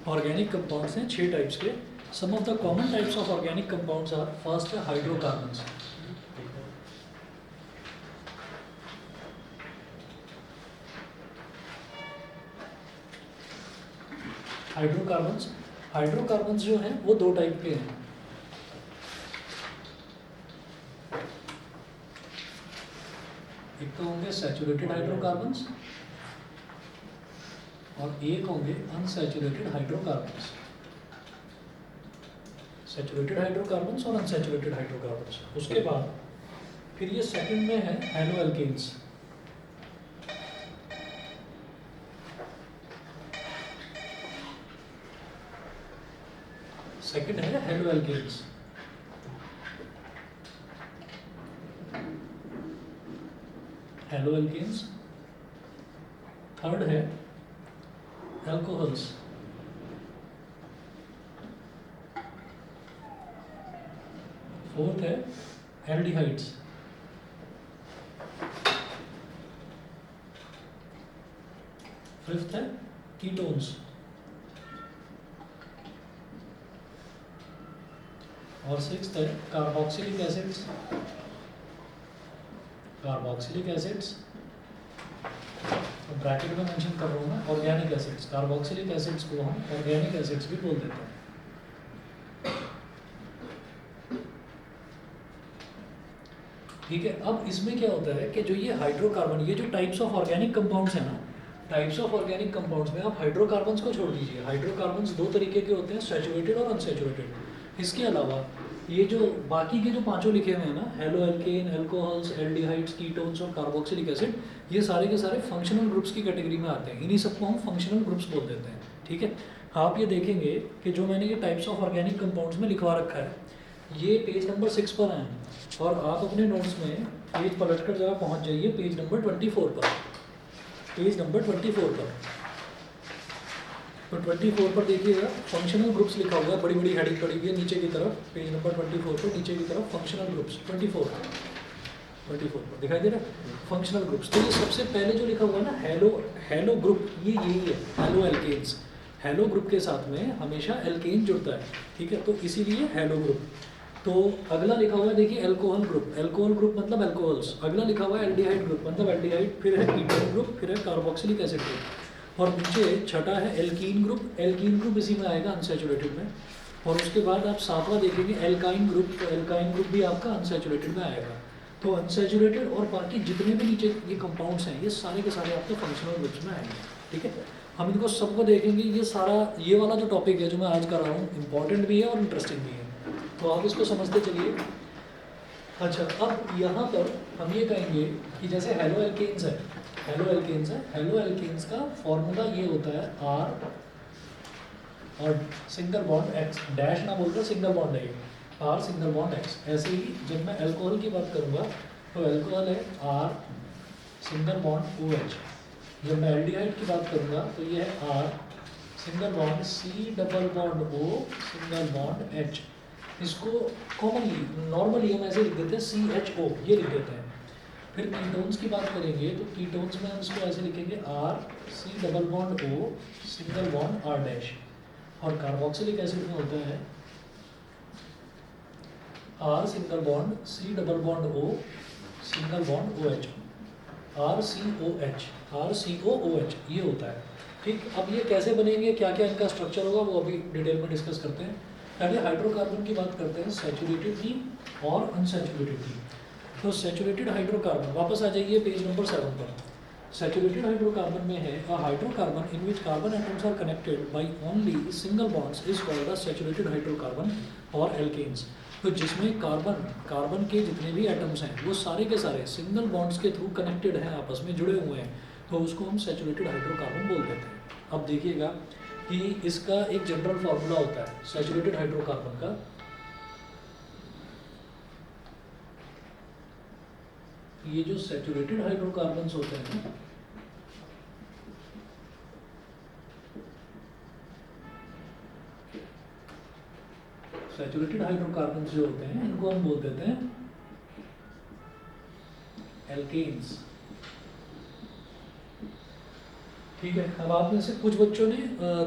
Organic compounds हैं 6 types के. Some of the common types of organic compounds are, first है hydrocarbons. Hydrocarbons जो हैं वो 2 टाइप के हैं. एक तो होंगे सैचुरेटेड हाइड्रोकार्बन्स और एक होंगे अनसैचुरेटेड हाइड्रोकार्बन्स. सैचुरेटेड हाइड्रोकार्बन्स और अनसैचुरेटेड हाइड्रोकार्बन्स. उसके बाद फिर ये सेकंड में है हेलोएल्केन्स. सेकंड है हेलोएल्केन्स. हेलोएल्केन्स. थर्ड है अल्कोहल्स. फोर्थ है एल्डिहाइड्स. फिफ्थ है कीटोन्स. और सिक्स्थ है कार्बोक्सिलिक एसिड्स. ब्रैकेट में मेंशन कर रहा हूँ मैं ऑर्गेनिक एसिड्स. कार्बोक्सिलिक एसिड्स को हम ऑर्गेनिक एसिड्स भी बोल देते हैं. ठीक है. अब इसमें क्या होता है कि जो ये हाइड्रोकार्बन, ये जो टाइप्स ऑफ ऑर्गेनिक कंपाउंड्स हैं ना, टाइप्स ऑफ ऑर्गेनिक कंपाउंड्स में आप हाइड्रोकार्बन्स को छोड़ दीजिए. हाइड्रोकार्बन्स 2 तरीके के होते हैं, सैचुरेटेड और अनसैचुरेटेड. इसके अलावा ये जो बाकी के जो 5 लिखे हुए हैं ना, हेलोएल्केन, अल्कोहल्स, एल्डिहाइड्स, कीटोन्स और कार्बोक्सिलिक एसिड, ये सारे के सारे फंक्शनल ग्रुप्स की कैटेगरी में आते हैं. इन्हीं सबको हम फंक्शनल ग्रुप्स बोल देते हैं. ठीक है. आप ये देखेंगे कि जो मैंने ये टाइप्स ऑफ ऑर्गेनिक कंपाउंड्स में लिखवा रखा है, ये पेज नंबर 6 पर हैं. और आप अपने नोट्स में पेज पलट कर जरा पहुँच जाइए पेज नंबर 24 पर. पेज नंबर 24 पर. तो 24 पर देखिएगा फंक्शनल ग्रुप्स लिखा हुआ है, बड़ी बड़ी हेडिंग पड़ी हुई है नीचे की तरफ. पेज नंबर 24 पर नीचे की तरफ फंक्शनल ग्रुप्स 24 पर दिखाई दे रहा है फंक्शनल ग्रुप्स. तो ये सबसे पहले जो लिखा हुआ है ना हेलो ग्रुप, ये यही है हेलो एल्केन्स. हेलो ग्रुप के साथ में हमेशा एल्केन जुड़ता है. ठीक है. तो इसीलिए हेलो ग्रुप. तो अगला लिखा हुआ है देखिए एल्कोहल ग्रुप मतलब एल्कोहल्स. अगला लिखा हुआ है एल्डिहाइड ग्रुप मतलब एल्डिहाइड. फिर है कीटोन ग्रुप, फिर है कार्बोक्सिलिक एसिड ग्रुप. और नीचे छठा है एल्कीन ग्रुप इसी में आएगा अनसैचुरेटेड में. और उसके बाद आप 7वां देखेंगे एल्काइन ग्रुप. तो एल्काइन ग्रुप भी आपका अनसैचुरेटेड में आएगा. तो अनसैचुरेटेड और बाकी जितने भी नीचे ये कंपाउंड्स हैं, ये सारे के सारे आपके फंक्शनल ग्रुप्स में आएंगे. ठीक है. हम इनको सबको देखेंगे. ये सारा ये वाला जो टॉपिक है जो मैं आज कर रहा हूँ, इंपॉर्टेंट भी है और इंटरेस्टिंग भी है. तो आप इसको समझते चलिए. अच्छा, अब यहाँ पर हम ये कहेंगे कि जैसे हेलोएल्केन्स है, हेलोएल्केन्स का फॉर्मूला ये होता है R और सिंगल बॉन्ड X. डैश ना बोलकर सिंगल बॉन्ड है, R सिंगल बॉन्ड X. ऐसे ही जब मैं अल्कोहल की बात करूँगा तो अल्कोहल है R सिंगल बॉन्ड OH. जब मैं एल्डिहाइड की बात करूँगा तो ये है R single bond C double bond O single bond H. इसको कॉमनली नॉर्मली हम ऐसे लिख देते हैं CHO, ये लिख देते हैं. फिर कीटोन्स की बात करेंगे तो कीटोन्स में हम इसको ऐसे लिखेंगे R C double bond O single bond R dash. और कार्बोक्सिलिक एसिड में होता है R single bond C double bond O single bond OH. RCOOH ये होता है. ठीक. अब ये कैसे बनेंगे, क्या क्या इनका स्ट्रक्चर होगा, वो अभी डिटेल में डिस्कस करते हैं. पहले हाइड्रोकार्बन की बात करते हैं, सैचुरेटेड थी और अनसैचुरेटेड थी. तो सैचुरेटेड हाइड्रोकार्बन, वापस आ जाइए पेज नंबर 7 पर. सैचुरेटेड हाइड्रोकार्बन में है a hydrocarbon in which carbon atoms are connected by only single bonds is called a saturated hydrocarbon और एल्केन्स. तो जिसमें कार्बन के जितने भी एटम्स हैं वो सारे के सारे सिंगल बॉन्ड्स के थ्रू कनेक्टेड हैं, आपस में जुड़े हुए हैं, तो उसको हम सैचुरेटेड हाइड्रोकार्बन बोल देते हैं. अब देखिएगा कि इसका एक जनरल फार्मूला होता है सैचुरेटेड हाइड्रोकार्बन का. ये जो सैचुरेटेड हाइड्रोकार्बन्स होते हैं, सैचुरेटेड हाइड्रोकार्बन्स जो होते हैं इनको हम बोल देते हैं एल्केन्स. ठीक है। अब आप में से कुछ बच्चों ने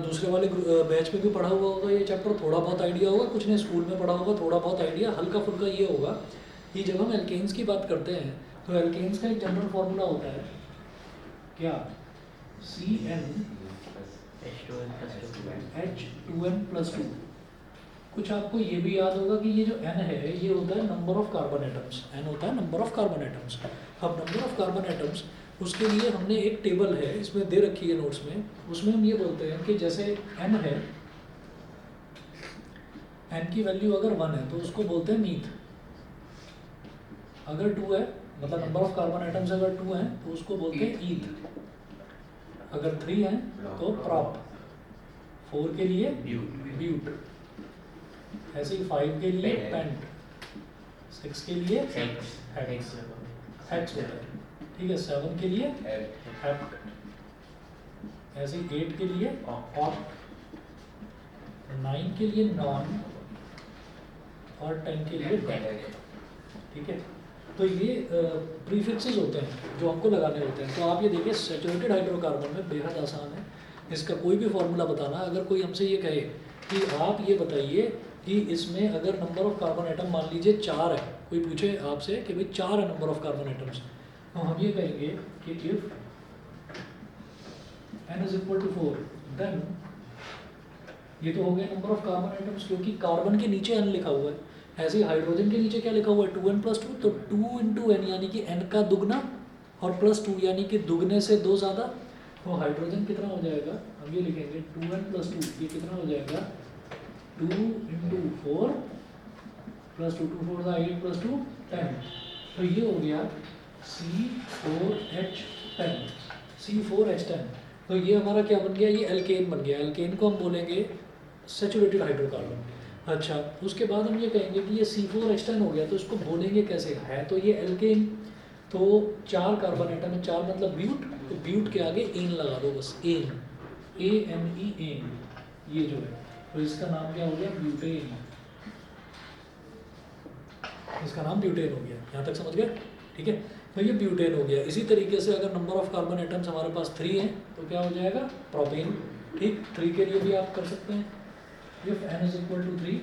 दूसरे वाले बैच में भी पढ़ा हुआ होगा ये चैप्टर, थोड़ा बहुत आइडिया होगा, कुछ ने स्कूल में पढ़ा होगा, थोड़ा बहुत आइडिया हल्का फुल्का ये होगा कि जब हम एल्केन्स की बात करते हैं तो एल्केन्स का एक जनरल फॉर्मूला होता है क्या, CnH2n+2। कुछ आपको ये भी याद होगा कि ये जो n है ये होता है number of carbon atoms, n होता है नंबर ऑफ कार्बन एटम्स। अब नंबर ऑफ कार्बन एटम्स उसके लिए हमने एक टेबल है इसमें दे रखी है नोट्स में, उसमें हम ये बोलते हैं कि जैसे n है, n की वैल्यू अगर 1 है तो उसको बोलते हैं मीथ, अगर 2 है मतलब नंबर ऑफ कार्बन एटम्स अगर 2 हैं तो उसको बोलते हैं ईथ, अगर 3 है तो प्रॉप, 4 के लिए ब्यूट, ऐसे ही 5 के लिए पेंट, 6 के लिए हेक्स होता है, ठीक है, 7 के लिए हेप्ट, ऐसे ही 8 के लिए ऑक्ट, 9 के लिए नॉन और 10 के लिए डेक, ठीक है। तो ये प्रीफिक्सेस होते हैं जो हमको लगाने होते हैं। तो आप ये देखिए सैचुरेटेड हाइड्रोकार्बन में बेहद आसान है इसका कोई भी फॉर्मूला बताना। अगर कोई हमसे ये कहे कि आप ये बताइए कि इसमें अगर नंबर ऑफ कार्बन एटम मान लीजिए 4 है, कोई पूछे आपसे कि भाई 4 है नंबर ऑफ कार्बन एटम्स, तो हम ये कहेंगे कि if n is equal to 4 then, ये तो हो गया नंबर ऑफ कार्बन एटम्स क्योंकि कार्बन के नीचे n लिखा हुआ है, ऐसे ही हाइड्रोजन के नीचे क्या लिखा हुआ है 2n+2, तो 2 इंटू एन यानी कि n का दुगना और +2 यानी कि दुगने से 2 ज़्यादा, तो हाइड्रोजन कितना हो जाएगा, हम ये लिखेंगे 2n+2, ये कितना हो जाएगा 2 इंटू 4 +2, 2 4 8 +2 10, तो ये हो गया C4H10, C4H10। तो ये हमारा क्या बन गया, ये एल्केन बन गया। एल्केन को हम बोलेंगे सैचुरेटेड हाइड्रोकार्बन। अच्छा, उसके बाद हम ये कहेंगे कि ये C4H10 हो गया, तो इसको बोलेंगे कैसे, है तो ये एल्केन, तो 4 कार्बन एटम है, 4 मतलब ब्यूट, तो ब्यूट के आगे एन लगा दो बस, एन, ANE एन, ये जो है, तो इसका नाम क्या हो गया ब्यूटेन, इसका नाम ब्यूटेन हो गया। यहाँ तक समझ गए, ठीक है। तो ये ब्यूटेन हो गया। इसी तरीके से अगर नंबर ऑफ कार्बन एटम्स हमारे पास 3 हैं तो क्या हो जाएगा प्रोपेन, ठीक, 3 के लिए भी आप कर सकते हैं, if n is equal to 3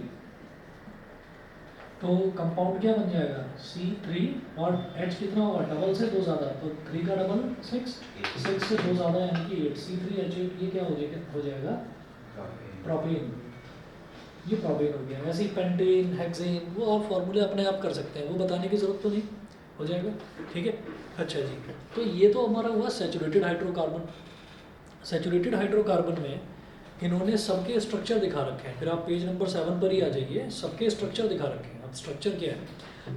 तो कंपाउंड क्या बन जाएगा C3 और H कितना होगा, डबल से 2 ज़्यादा, तो 3 का डबल 6, 6 से 2 ज़्यादा यानी कि 8, C3H8, ये क्या हो जाएगा प्रोपेन, ये प्रोपेन हो गया। वैसे ही पेंटेन, हेक्सेन, वो आप फॉर्मूले अपने आप कर सकते हैं, वो बताने की ज़रूरत तो नहीं, हो जाएगा, ठीक है। अच्छा जी, तो ये तो हमारा हुआ सैचुरेटेड हाइड्रोकार्बन। सैचुरेटेड हाइड्रोकार्बन में इन्होंने सबके स्ट्रक्चर दिखा रखे हैं, फिर आप पेज नंबर 7 पर ही आ जाइए, सबके स्ट्रक्चर दिखा रखे हैं। अब स्ट्रक्चर क्या है,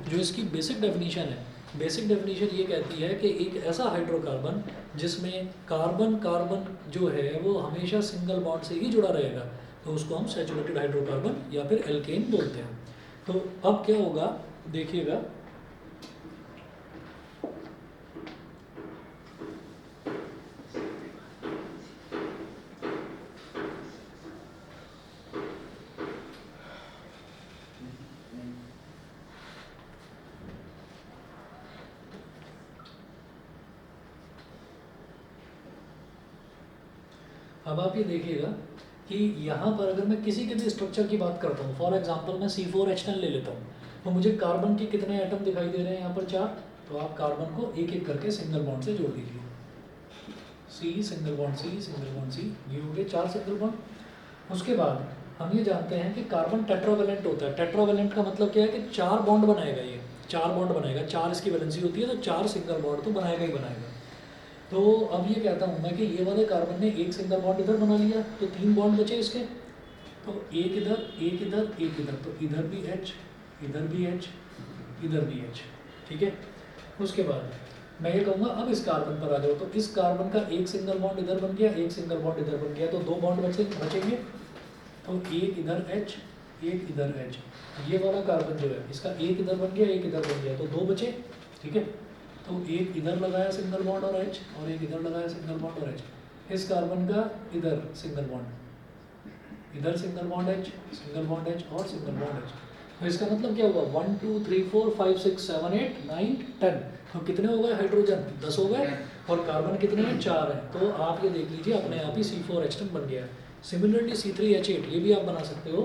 जो इसकी बेसिक डेफिनेशन है, बेसिक डेफिनेशन ये कहती है कि एक ऐसा हाइड्रोकार्बन जिसमें कार्बन कार्बन जो है वो हमेशा सिंगल बॉन्ड से ही जुड़ा रहेगा, तो उसको हम सैचुरेटेड हाइड्रोकार्बन या फिर एल्केन बोलते हैं। तो अब क्या होगा देखिएगा, अब आप ये देखिएगा कि यहाँ पर अगर मैं किसी के भी स्ट्रक्चर की बात करता हूँ, फॉर एग्जांपल मैं C4H10 ले लेता हूँ, तो मुझे कार्बन के कितने एटम दिखाई दे रहे हैं यहाँ पर 4, तो आप कार्बन को एक एक करके सिंगल बॉन्ड से जोड़ दीजिए, C single bond C single bond C, ये हो गए 4 सिंगल बॉन्ड। उसके बाद हम ये जानते हैं कि कार्बन टेट्रावेलेंट होता है। टेट्रावेलेंट का मतलब क्या है कि 4 बॉन्ड बनाएगा, ये 4 बॉन्ड बनाएगा, 4 इसकी वैलेंसी होती है, तो 4 सिंगल बॉन्ड तो बनाएगा ही बनाएगा। तो अब ये कहता हूँ मैं कि ये वाले कार्बन ने एक सिंगल बॉन्ड इधर बना लिया, तो 3 बॉन्ड बचे इसके, तो एक इधर एक इधर एक इधर, तो इधर भी H, इधर भी H, इधर भी H, ठीक है। उसके बाद मैं ये कहूँगा अब इस कार्बन पर आ जाओ, तो इस कार्बन का एक सिंगल बॉन्ड इधर बन गया, एक सिंगल बॉन्ड इधर बन गया, तो 2 बॉन्ड बचेंगे, तो एक इधर H एक इधर H। ये वाला कार्बन जो है इसका एक इधर बन गया एक इधर बन गया, तो 2 बचे, ठीक है। तो एक इधर लगाया सिंगल बॉन्ड और H, और एक इधर लगाया सिंगल बॉन्ड और H। इस कार्बन का इधर सिंगल बॉन्ड, इधर single bond H, single bond H और सिंगल बॉन्ड H। तो इसका मतलब क्या हुआ 1 2 3 4 5 6 7 8 9 10, तो कितने हो गए हाइड्रोजन 10 हो गए। और कार्बन कितने हैं, 4 हैं, तो आप ये देख लीजिए अपने आप ही C4H10 बन गया। सिमिलरली C3H8 ये भी आप बना सकते हो।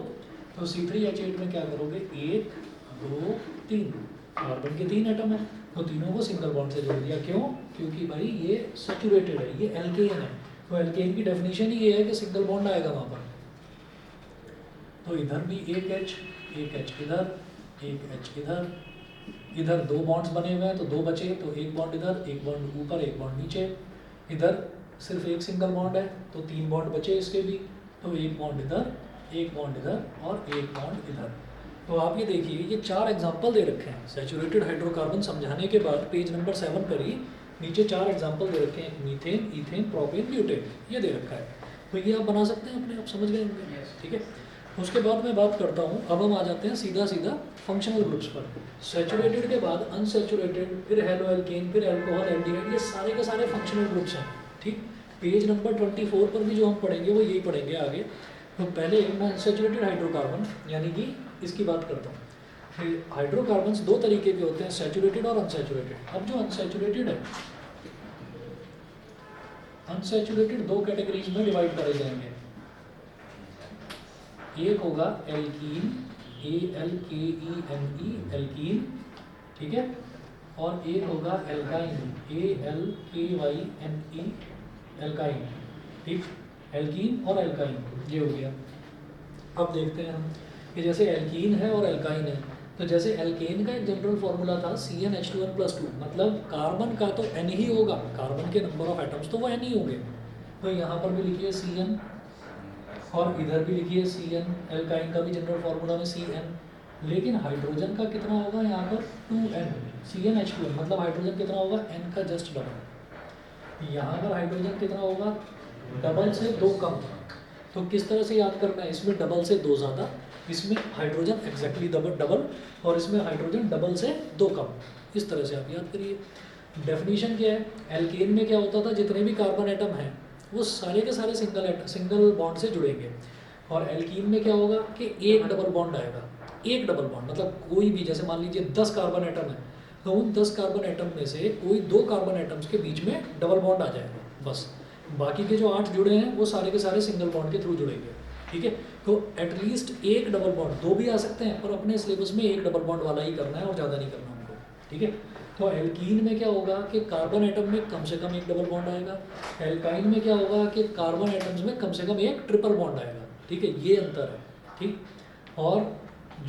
तो C3H8 में क्या करोगे, 1 2 3, कार्बन के 3 एटम है, तो तीनों को सिंगल बॉन्ड से जोड़ दिया। क्यों, क्योंकि भाई ये सैचुरेटेड है, ये एल्केन है, तो एल्केन की डेफिनेशन ही ये है कि सिंगल बॉन्ड आएगा वहाँ पर। तो इधर भी एक H इधर, एक H इधर, इधर 2 बॉन्ड्स बने हुए हैं तो 2 बचे, तो एक बॉन्ड इधर, एक बॉन्ड ऊपर, एक बॉन्ड नीचे। इधर सिर्फ एक सिंगल बॉन्ड है तो 3 बॉन्ड बचे इसके भी, तो एक बॉन्ड इधर, एक बॉन्ड इधर और एक बॉन्ड इधर। तो आप ये देखिए, ये 4 एग्जाम्पल दे रखे हैं सैचुरेटेड हाइड्रोकार्बन समझाने के बाद। पेज नंबर 7 पर ही नीचे 4 एग्जाम्पल दे रखे हैं, मीथेन, ईथेन, प्रोपेन, ब्यूटेन, ये दे रखा है। तो ये आप बना सकते हैं अपने, आप समझ गए होंगे, ठीक है। उसके बाद मैं बात करता हूँ, अब हम आ जाते हैं सीधा सीधा फंक्शनल ग्रुप्स पर। सैचुरेटेड के बाद अनसैचुरेटेड, फिर हेलो एल्केन, फिर अल्कोहल, एल्डिहाइड, ये सारे के सारे फंक्शनल ग्रुप्स हैं, ठीक। पेज नंबर 24 पर भी जो हम पढ़ेंगे वो यही पढ़ेंगे आगे। तो पहले मैं अनसैचुरेटेड हाइड्रोकार्बन यानी कि इसकी बात करता हूँ। हाइड्रोकार्बन्स 2 तरीके के होते हैं, सैचुरेटेड और अनसैचुरेटेड। अब जो अनसैचुरेटेड है, अनसैचुरेटेड 2 कैटेगरीज में डिवाइड करे जाएंगे। एक होगा एल्कीन, ALKENE, एल्कीन, ठीक है, और एक होगा एल्काइन, ALKYNE, एल्काइन, ठीक। एल्कीन और एल्काइन ये हो गया। अब देखते हैं हम कि जैसे एल्कीन है और एल्काइन है, तो जैसे एल्केन का एक जनरल फॉर्मूला था CnH2n+2, मतलब कार्बन का तो N ही होगा, कार्बन के नंबर ऑफ एटम्स तो वो N ही होंगे। तो यहाँ पर भी लिखिए Cn और इधर भी लिखिए Cn, एल्काइन का भी जनरल फॉर्मूला में Cn, लेकिन हाइड्रोजन का कितना होगा यहाँ पर 2n, CnH2n, मतलब हाइड्रोजन कितना होगा, n का जस्ट डबल। यहाँ पर हाइड्रोजन कितना होगा, डबल से 2 कम। तो किस तरह से याद करना है, इसमें डबल से 2 ज़्यादा, इसमें हाइड्रोजन एग्जैक्टली डबल और इसमें हाइड्रोजन डबल से 2 कम, इस तरह से आप याद करिए। डेफिनेशन क्या है, एल्केन में क्या होता था, जितने भी कार्बन एटम हैं वो सारे के सारे सिंगल बॉन्ड से जुड़ेंगे, और एल्कीन में क्या होगा कि एक डबल बॉन्ड आएगा। एक डबल बॉन्ड मतलब कोई भी, जैसे मान लीजिए 10 कार्बन एटम है, तो उन 10 कार्बन एटम में से कोई 2 कार्बन एटम्स के बीच में डबल बॉन्ड आ जाएगा बस, बाकी के जो 8 जुड़े हैं वो सारे के सारे सिंगल बॉन्ड के थ्रू जुड़ेंगे, ठीक है। तो एटलीस्ट एक डबल बॉन्ड, 2 भी आ सकते हैं, पर अपने सिलेबस में एक डबल बॉन्ड वाला ही करना है और ज़्यादा नहीं करना हमको, ठीक है। तो एल्कीन में क्या होगा कि कार्बन एटम में कम से कम एक डबल बॉन्ड आएगा, एल्काइन में क्या होगा कि कार्बन एटम्स में कम से कम एक ट्रिपल बॉन्ड आएगा, ठीक है, ये अंतर है, ठीक। और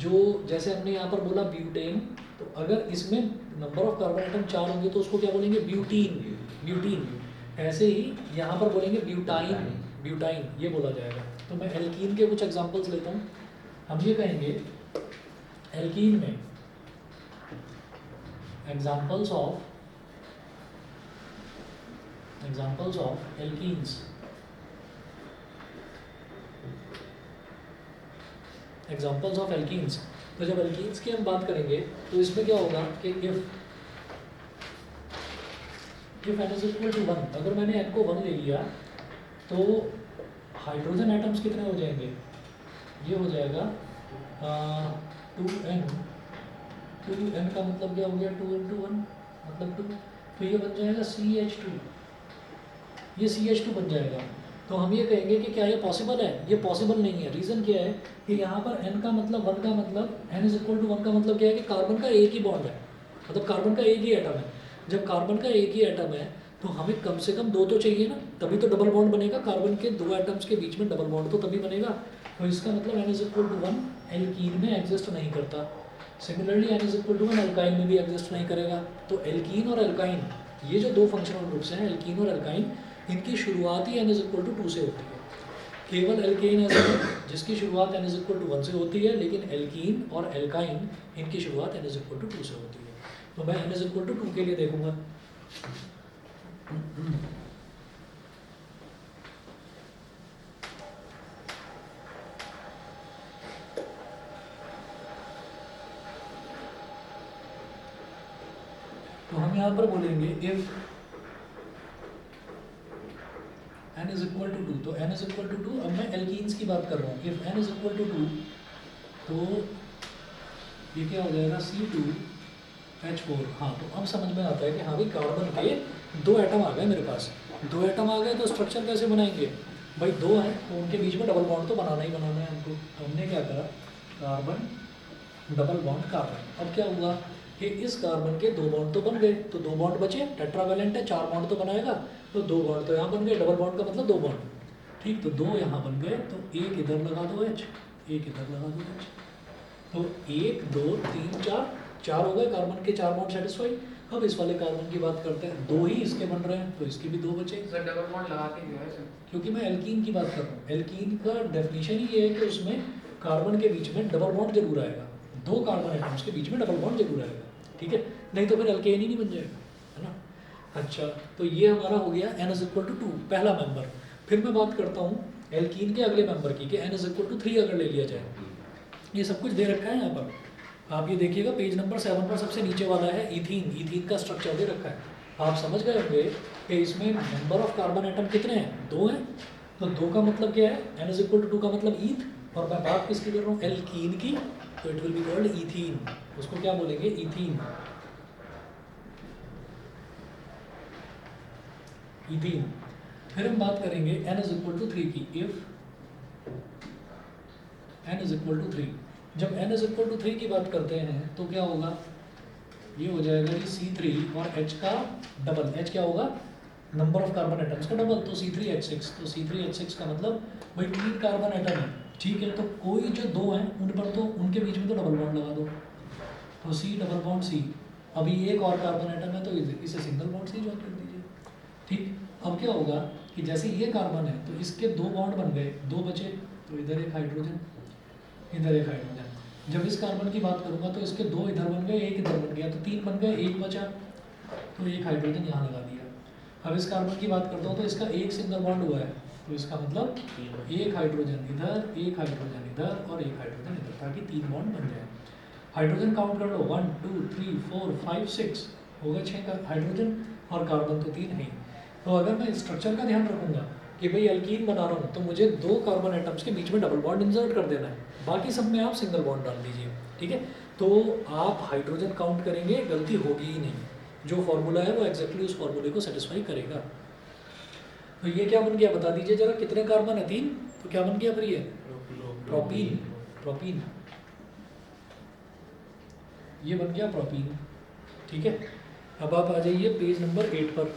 जो जैसे हमने यहाँ पर बोला ब्यूटेन, तो अगर इसमें नंबर ऑफ कार्बन एटम 4 होंगे तो उसको क्या बोलेंगे, ब्यूटीन, ब्यूटीन। ऐसे ही यहाँ पर बोलेंगे ब्यूटाइन, ब्यूटाइन ये बोला जाएगा। तो मैं एल्कीन के कुछ एग्जांपल्स लेता हूँ। हम ये कहेंगे एल्कीन में examples of alkenes, examples of alkenes. तो जब एल्कीन्स की हम बात करेंगे तो इसमें क्या होगा कि if n is equal to 1, अगर मैंने n को 1 ले लिया तो हाइड्रोजन एटम्स कितने हो जाएंगे, ये हो जाएगा 2n, 2n का मतलब क्या हो गया, 2 into 1 मतलब 2, तो ये बन जाएगा CH2, ये CH2 बन जाएगा। तो हम ये कहेंगे कि क्या ये पॉसिबल है, ये पॉसिबल नहीं है। रीज़न क्या है कि यहाँ पर n का मतलब 1 का मतलब n इज इक्वल टू 1 का मतलब क्या है कि कार्बन का एक ही बॉन्ड है, मतलब कार्बन का एक ही एटम है। जब कार्बन का एक ही एटम है तो हमें कम से कम 2 तो चाहिए ना, तभी तो डबल बॉन्ड बनेगा, कार्बन के 2 एटम्स के बीच में डबल बॉन्ड तो तभी बनेगा। तो इसका मतलब n is equal to 1 alkene में एग्जिस्ट नहीं करता। Similarly n is equal to 1 alkyne में भी एग्जिस्ट नहीं करेगा। तो एल्कीन और एल्काइन ये जो 2 फंक्शनल ग्रुप्स हैं एल्कीन और एल्काइन, इनकी शुरुआत ही n इज इक्वल टू 2 से होती है। केवल एल्केन ऐसा है जिसकी शुरुआत n इज इक्वल टू 1 से होती है, लेकिन एल्कीन और एल्काइन इनकी शुरुआत n इज इक्वल टू 2 से होती है। तो मैं n इज इक्वल टू 2 के लिए देखूंगा। तो हम यहाँ पर बोलेंगे if n is equal to 2, तो n इज इक्वल टू 2, अब मैं एल्कीन्स की बात कर रहा हूँ। If n is equal to 2 तो ये क्या हो जाएगा C2H4। हाँ, तो अब समझ में आता है कि हाँ भाई कार्बन के दो एटम आ गए मेरे पास, दो एटम आ गए तो स्ट्रक्चर कैसे बनाएंगे भाई, दो हैं तो उनके बीच में डबल बॉन्ड तो बनाना ही बनाना है हमको। तो हमने क्या करा, कार्बन डबल बॉन्ड कार्बन। अब क्या हुआ कि इस कार्बन के दो बॉन्ड तो बन गए, तो दो बॉन्ड बचे, टेट्रावेलेंट है, चार बॉन्ड तो बनाएगा, तो दो बॉन्ड तो यहाँ बन गए, डबल बॉन्ड का मतलब दो बॉन्ड, ठीक। तो दो यहाँ बन गए, तो एक इधर लगा दो एच, एक इधर लगा दो एच, तो एक दो तीन चार, चार हो गए, कार्बन के चार बॉन्ड सेटिस्फाई। अब इस वाले कार्बन की बात करते हैं, दो ही इसके बन रहे हैं तो इसके भी दो बचे। सर डबल बॉन्ड लगा के जो है सर, क्योंकि मैं एल्कीन की बात कर रहा हूँ, एल्कीन का डेफिनेशन ही ये है कि उसमें कार्बन के बीच में डबल बॉन्ड जरूर आएगा, दो कार्बन एटम्स के बीच में डबल बॉन्ड जरूर आएगा, ठीक है, नहीं तो फिर एल्केन ही नहीं बन जाएगा, है ना। अच्छा, तो ये हमारा हो गया n=2 पहला मेंबर। फिर मैं बात करता हूँ एल्कीन के अगले मेंबर की, कि n=3 अगर ले लिया जाए। ये सब कुछ दे रखा है यहाँ पर, आप ये देखिएगा पेज नंबर 7 पर सबसे नीचे वाला है इथीन, इथीन का स्ट्रक्चर दे रखा है। आप समझ गए होंगे कि इसमें नंबर ऑफ कार्बन एटम कितने हैं, दो हैं, तो दो का मतलब क्या है, n=2 का मतलब ईथ, और मैं बात किसकी कर रहा हूँ, एल्कीन की, तो it will be called ethene, उसको क्या बोलेंगे, इथीन, इथीन। फिर हम बात करेंगे n=3 की, इफ n=3, जब n=3 की बात करते हैं तो क्या होगा, ये हो जाएगा कि C3 और H का डबल, H क्या होगा, नंबर ऑफ कार्बन एटम्स का डबल, तो C3H6, तो C3H6 का मतलब भाई तीन कार्बन एटम है, ठीक है, तो कोई जो दो हैं उन पर तो उनके बीच में तो डबल बॉन्ड लगा दो, तो C डबल बॉन्ड C, अभी एक और कार्बन एटम है तो इसे सिंगल बॉन्ड से ज्वाइन कर दीजिए, ठीक। अब क्या होगा कि जैसे ये कार्बन है तो इसके दो बॉन्ड बन गए, दो बचे, तो इधर एक हाइड्रोजन, इधर एक हाइड्रोजन। जब इस कार्बन की बात करूंगा तो इसके दो इधर बन गए, एक इधर बन गया, तो तीन बन गए, एक बचा, तो एक हाइड्रोजन यहाँ लगा दिया। अब इस कार्बन की बात करता हूँ तो इसका एक सिंगल बॉन्ड हुआ है, तो इसका मतलब एक हाइड्रोजन इधर, एक हाइड्रोजन इधर और एक हाइड्रोजन इधर, ताकि तीन बॉन्ड बन जाए। हाइड्रोजन काउंट कर लो, 1 2 3 4 5 6 हो गए 6 का हाइड्रोजन, और कार्बन तो तीन है ही। तो अगर मैं स्ट्रक्चर का ध्यान रखूंगा कि भाई एल्कीन बना रहा हूँ तो मुझे दो कार्बन एटम्स के बीच में डबल बॉन्ड इंसर्ट कर देना है, बाकी सब में आप सिंगल बॉन्ड डाल दीजिए, ठीक है। तो आप हाइड्रोजन काउंट करेंगे, गलती होगी ही नहीं, जो फॉर्मूला है वो एग्जैक्टली उस फॉर्मूले को सेटिस्फाई करेगा। तो ये क्या बन गया बता दीजिए जरा, कितने कार्बन है, तीन, तो क्या बन गया फिर ये, प्रोपीन, प्रोपीन, ये बन गया प्रोपीन, ठीक है। अब आप आ जाइए पेज नंबर 8 पर,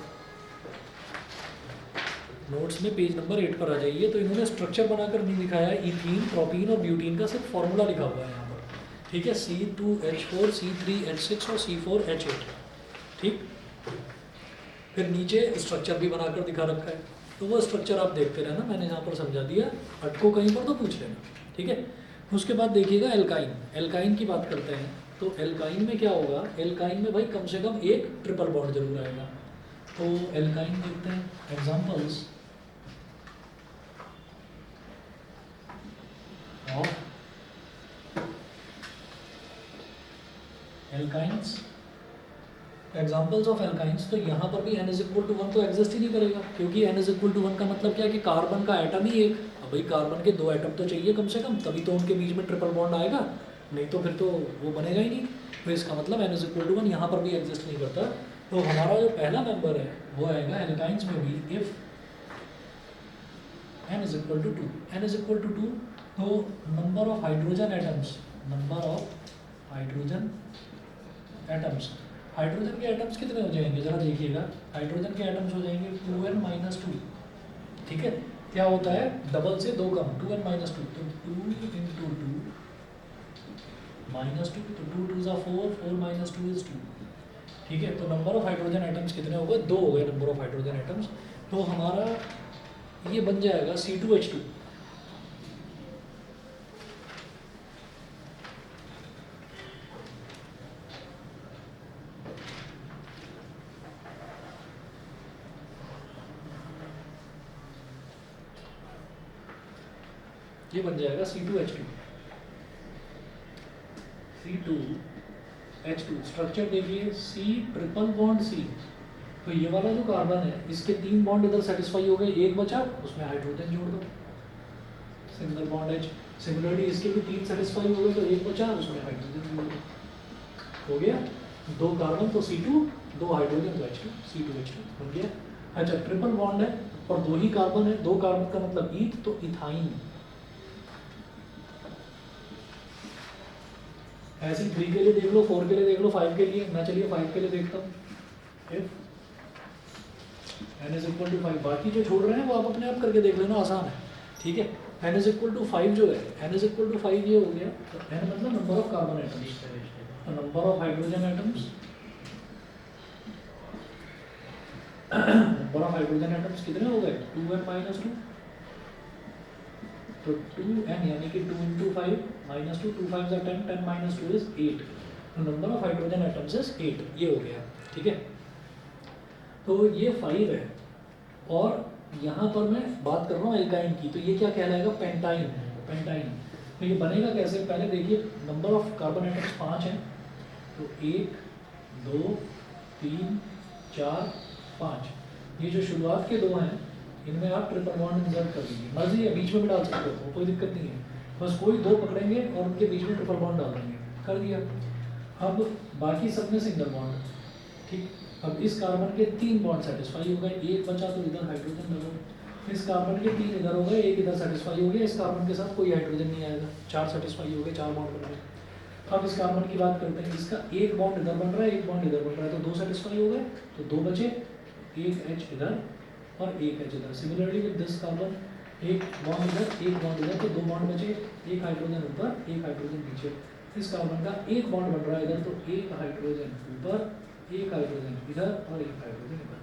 नोट्स में पेज नंबर 8 पर आ जाइए। तो इन्होंने स्ट्रक्चर बनाकर नहीं दिखाया है, इथीन, प्रोपीन और ब्यूटीन का सिर्फ फॉर्मूला लिखा हुआ है यहाँ पर, ठीक है, C2H4 C3H6 और C4H8, ठीक। फिर नीचे स्ट्रक्चर भी बनाकर दिखा रखा है, तो वो स्ट्रक्चर आप देखते रहना, मैंने यहाँ पर समझा दिया, अटको कहीं पर तो पूछ लेना, ठीक है। उसके बाद देखिएगा एल्काइन, एल्काइन की बात करते हैं, तो एल्काइन में क्या होगा, एल्काइन में भाई कम से कम एक ट्रिपल बॉन्ड जरूर आएगा। तो एल्काइन देखते हैं examples of alkynes, examples of alkynes, तो यहाँ पर भी n=1 तो एग्जिस्ट ही नहीं करेगा, क्योंकि n=1 का मतलब क्या है कि कार्बन का एटम ही एक, अब भाई कार्बन के दो एटम तो चाहिए कम से कम, तभी तो उनके बीच में ट्रिपल बॉन्ड आएगा, नहीं तो फिर तो वो बनेगा ही नहीं। तो इसका मतलब n=1 यहाँ पर भी एग्जिस्ट नहीं करता। तो हमारा जो पहला मेंबर है वो आएगा एल्काइंस में भी, इफ n=2, n=2, तो number of hydrogen atoms, number of hydrogen atoms, hydrogen के एटम्स कितने हो जाएंगे जरा देखिएगा, हाइड्रोजन के एटम्स हो जाएंगे 2n-2, ठीक है। क्या होता है, डबल से दो कम, 2n-2, तो 2 × 2 -2, तो 2 2 = 4, 4 - 2 = 2, ठीक है। तो नंबर ऑफ हाइड्रोजन एटम्स कितने हो गए, दो हो गए नंबर ऑफ हाइड्रोजन एटम्स, तो हमारा ये बन जाएगा C2H2, ये बन जाएगा C2H2, C2H2। स्ट्रक्चर देखिए, C ट्रिपल बॉन्ड C, तो ये वाला जो कार्बन है इसके तीन बॉन्ड इधर सेटिस्फाई हो गए, एक बचा उसमें हाइड्रोजन जोड़ दो, सिंगल बॉन्ड H। सिमिलरली इसके भी तीन सेटिस्फाई हो गए, तो एक बचा उसमें हाइड्रोजन जोड़ दो, हो गया दो कार्बन, तो C2 2 हाइड्रोजन का H2 C2H2 बन गया। अच्छा ट्रिपल बॉन्ड है और 2 ही कार्बन है, 2 कार्बन का मतलब ईथ, तो इथाइन। ऐसे ही 3 के लिए देख लो, 4 के लिए देख लो, 5 के लिए। मैं चलिए 5 के लिए देखता हूँ। if n is equal to 5, बाकी जो छोड़ रहे हैं वो आप अपने आप करके देख लेना, आसान है, ठीक है। n is equal to 5 जो है, n is equal to 5 ये हो गया, तो n मतलब नंबर ऑफ कार्बन एटम्स, तो number of hydrogen atoms, number of hydrogen atoms कितने हो गए, 2n minus 2, तो 2n यानी कि 2 into 5 minus 2, 2 5 10, 10 minus 2 is 8, तो number of hydrogen atoms is 8, ये हो गया, ठीक है। तो ये 5 है और यहाँ पर मैं बात कर रहा हूँ एल्काइन की, तो ये क्या कहलाएगा, पेंटाइन, पेंटाइन। तो ये बनेगा कैसे, पहले देखिए नंबर ऑफ कार्बन एटम्स 5 हैं, तो 1 2 3 4 5, ये जो शुरुआत के 2 हैं इनमें आप ट्रिपल बॉन्ड इंसर्ट कर दीजिए, मर्जी है बीच में भी डाल सकते हो, कोई दिक्कत नहीं है, बस कोई 2 पकड़ेंगे और उनके बीच में ट्रिपल बॉन्ड डाल देंगे, कर दिया। अब बाकी सब में सिंगल बॉन्ड, ठीक। अब इस कार्बन के 3 बॉन्ड सेटिस्फाई हो गए, एक बचा तो इधर हाइड्रोजन डालो, इस कार्बन के 3 इधर हो गए, एक इधर सेटिस्फाई हो गया, इस कार्बन के साथ कोई हाइड्रोजन नहीं आएगा, 4 सेटिस्फाई हो गए, 4 बॉन्ड बन गए। अब इस कार्बन की बात करते हैं, इसका एक बॉन्ड इधर बन रहा है, एक बॉन्ड इधर बन रहा है, तो 2 सेटिस्फाई हो गए, तो 2 बचे, एक H इधर और एक H इधर। सिमिलरली विद दिस कार्बन, एक बॉन्ड इधर, एक बॉन्ड इधर, तो 2 बॉन्ड बचे, एक हाइड्रोजन ऊपर, एक हाइड्रोजन नीचे। इस कार्बन का एक बॉन्ड बन रहा है इधर, तो एक हाइड्रोजन ऊपर, एक हाइड्रोजन इधर और एक हाइड्रोजन इधर।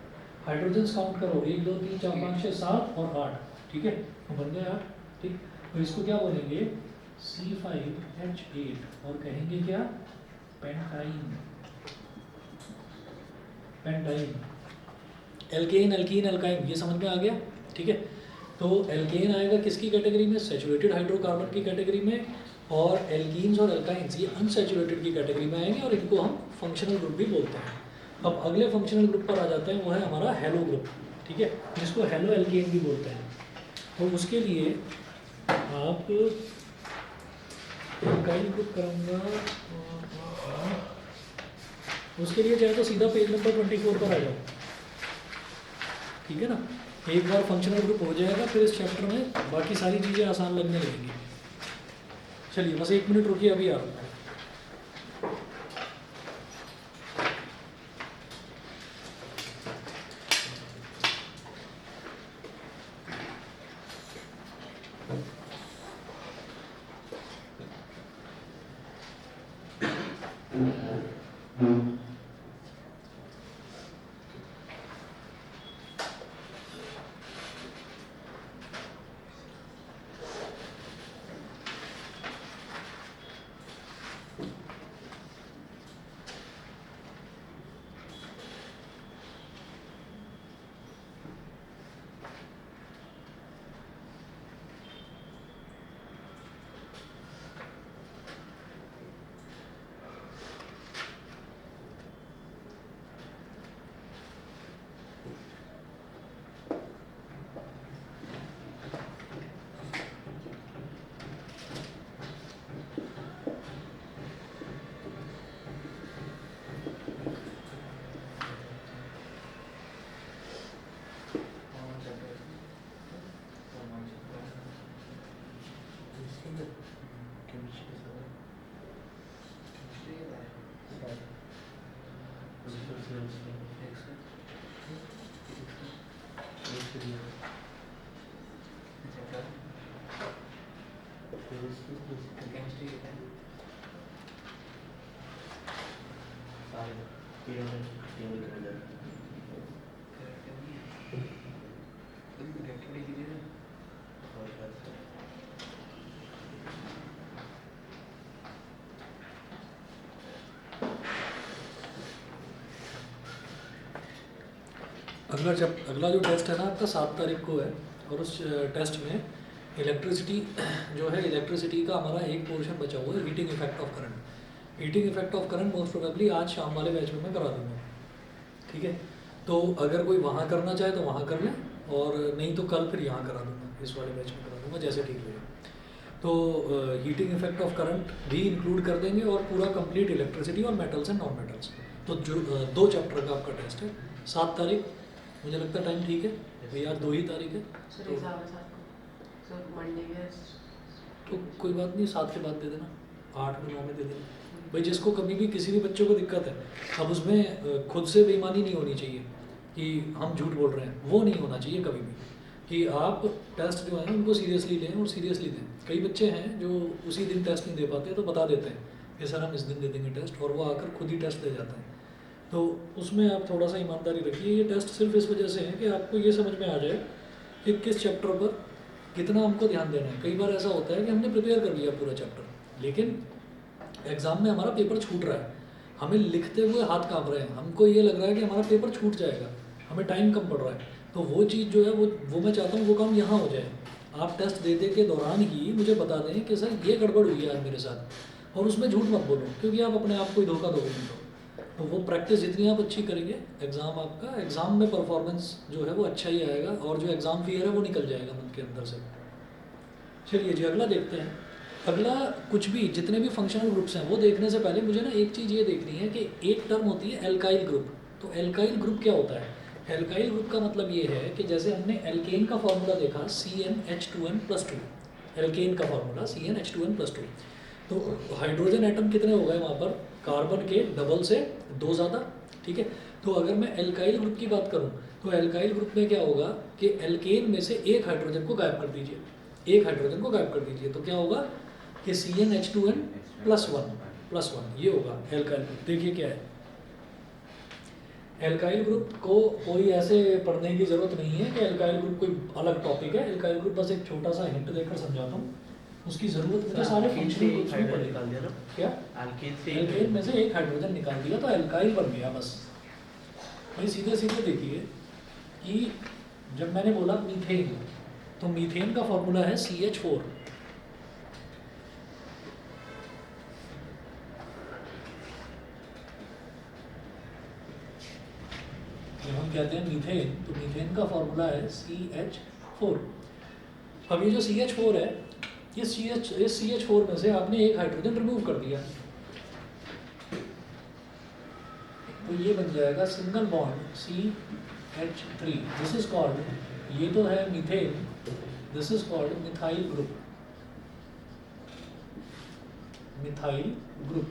हाइड्रोजन्स काउंट करो, 1 2 3 4 5 6 7 और 8, ठीक है, तो बन गए 8, ठीक। तो इसको क्या बोलेंगे, C5H8 और कहेंगे क्या, pentyne, pentyne. Alkane, alkene, alkyne, ये समझ में आ गया, ठीक है। तो एल्केन आएगा किसकी कैटेगरी में, सैचुरेटेड हाइड्रोकार्बन की कैटेगरी में, और एल्कीन्स और एल्काइंस ये अनसैचुरेटेड की कैटेगरी में आएंगे और इनको हम फंक्शनल ग्रुप भी बोलते हैं। अब अगले फंक्शनल ग्रुप पर आ जाते हैं, वो है हमारा हेलो ग्रुप, ठीक है, जिसको हेलो एल्केन भी बोलते हैं। तो उसके लिए आप एल्काइल ग्रुप कराऊंगा, उसके लिए चाहे तो सीधा पेज नंबर 24 पर आ जाओ, ठीक है ना। एक बार फंक्शनल ग्रुप हो जाएगा, फिर इस चैप्टर में बाकी सारी चीज़ें आसान लगने लगेंगी। चलिए बस 1 मिनट रुकिए, अभी आ रहा हूँ। अगला जो टेस्ट है ना आपका 7 तारीख को है, और उस टेस्ट में इलेक्ट्रिसिटी जो है, इलेक्ट्रिसिटी का हमारा एक पोर्शन बचा हुआ है, heating effect of current. Heating effect of current most probably आज शाम वाले बैच में मैं करा दूँगा, ठीक है। तो अगर कोई वहाँ करना चाहे तो वहाँ कर लें, और नहीं तो कल फिर यहाँ करा दूँगा, इस वाले बैच में करा दूँगा, जैसे ठीक लगे। तो हीटिंग इफेक्ट ऑफ करंट भी इंक्लूड कर देंगे, और पूरा कंप्लीट इलेक्ट्रिसिटी और मेटल्स एंड नॉन मेटल्स, तो जो 2 चैप्टर का आपका टेस्ट है 7 तारीख, मुझे लगता है टाइम ठीक है भैया, 2 ही तारीख है सर तो, एग्जाम है साथ को सर मंडे के तो कोई बात नहीं 7 के बाद दे देना, 8 में 9 में दे देना भाई। जिसको कभी भी किसी भी बच्चे को दिक्कत है, अब उसमें खुद से बेईमानी नहीं होनी चाहिए कि हम झूठ बोल रहे हैं, वो नहीं होना चाहिए कभी भी, कि आप टेस्ट जो है उनको सीरियसली लें और सीरियसली दें। कई बच्चे हैं जो उसी दिन टेस्ट नहीं दे पाते तो बता देते हैं कि सर हम इस दिन दे देंगे टेस्ट, और वो आकर खुद ही टेस्ट दे जाते हैं। तो उसमें आप थोड़ा सा ईमानदारी रखिए। ये टेस्ट सिर्फ इस वजह से है कि आपको ये समझ में आ जाए कि किस चैप्टर पर कितना हमको ध्यान देना है। कई बार ऐसा होता है कि हमने प्रिपेयर कर लिया पूरा चैप्टर, लेकिन एग्ज़ाम में हमारा पेपर छूट रहा है, हमें लिखते हुए हाथ काँप रहे हैं, हमको ये लग रहा है कि हमारा पेपर छूट जाएगा, हमें टाइम कम पड़ रहा है, तो वो चीज़ जो है वो मैं चाहता हूँ वो काम यहाँ हो जाए। आप टेस्ट देते के दौरान ही मुझे बता दें कि सर ये गड़बड़ हुई है आज मेरे साथ, और उसमें झूठ मत बोलो, क्योंकि आप अपने आप को ही धोखा दोगे नहीं तो वो प्रैक्टिस जितनी आप अच्छी करेंगे, एग्ज़ाम में परफॉर्मेंस जो है वो अच्छा ही आएगा, और जो एग्ज़ाम फियर है वो निकल जाएगा मन के अंदर से। चलिए जी अगला देखते हैं। अगला कुछ भी जितने भी फंक्शनल ग्रुप्स हैं वो देखने से पहले मुझे ना एक चीज़ ये देखनी है कि एक टर्म होती है एल्काइल ग्रुप। तो एल्काइल ग्रुप क्या होता है? एल्काइल ग्रुप का मतलब ये है कि जैसे हमने एल्केन का फॉर्मूला देखा CnH2n+2, एल्केन का फॉर्मूला CnH2n+2, तो हाइड्रोजन एटम कितने हो गए वहाँ पर? कार्बन के डबल से 2 ज़्यादा, ठीक है। तो अगर मैं एल्काइल ग्रुप की बात करूँ तो एल्काइल ग्रुप में क्या होगा कि एल्केन में से एक हाइड्रोजन को गायब कर दीजिए, एक हाइड्रोजन को गायब कर दीजिए, तो क्या होगा कि CnH2n+1 ये होगा एल्काइल ग्रुप। देखिए क्या है एल्काइल ग्रुप को, कोई ऐसे पढ़ने की ज़रूरत नहीं है कि एल्काइल ग्रुप कोई अलग टॉपिक है। एल्काइल ग्रुप बस एक छोटा सा हिंट देकर समझाता हूँ, उसकी ज़रूरत मुझे सारे फंक्शनल ग्रुप्स में पड़ेगा। निकाल दिया ना, क्या एल्केन में से एक हाइड्रोजन निकाल दिया तो एल्काइल बन गया बस। भाई सीधे सीधे देखिए कि जब मैंने बोला मीथेन, तो मीथेन का फॉर्मूला है CH4। जब हम कहते हैं मीथेन तो मीथेन का फॉर्मूला है CH4। अब ये जो CH4 है, इस CH4 में से आपने एक हाइड्रोजन रिमूव कर दिया, तो ये बन जाएगा single bond CH3। This is called, ये तो है methane, this is called methyl group, methyl group,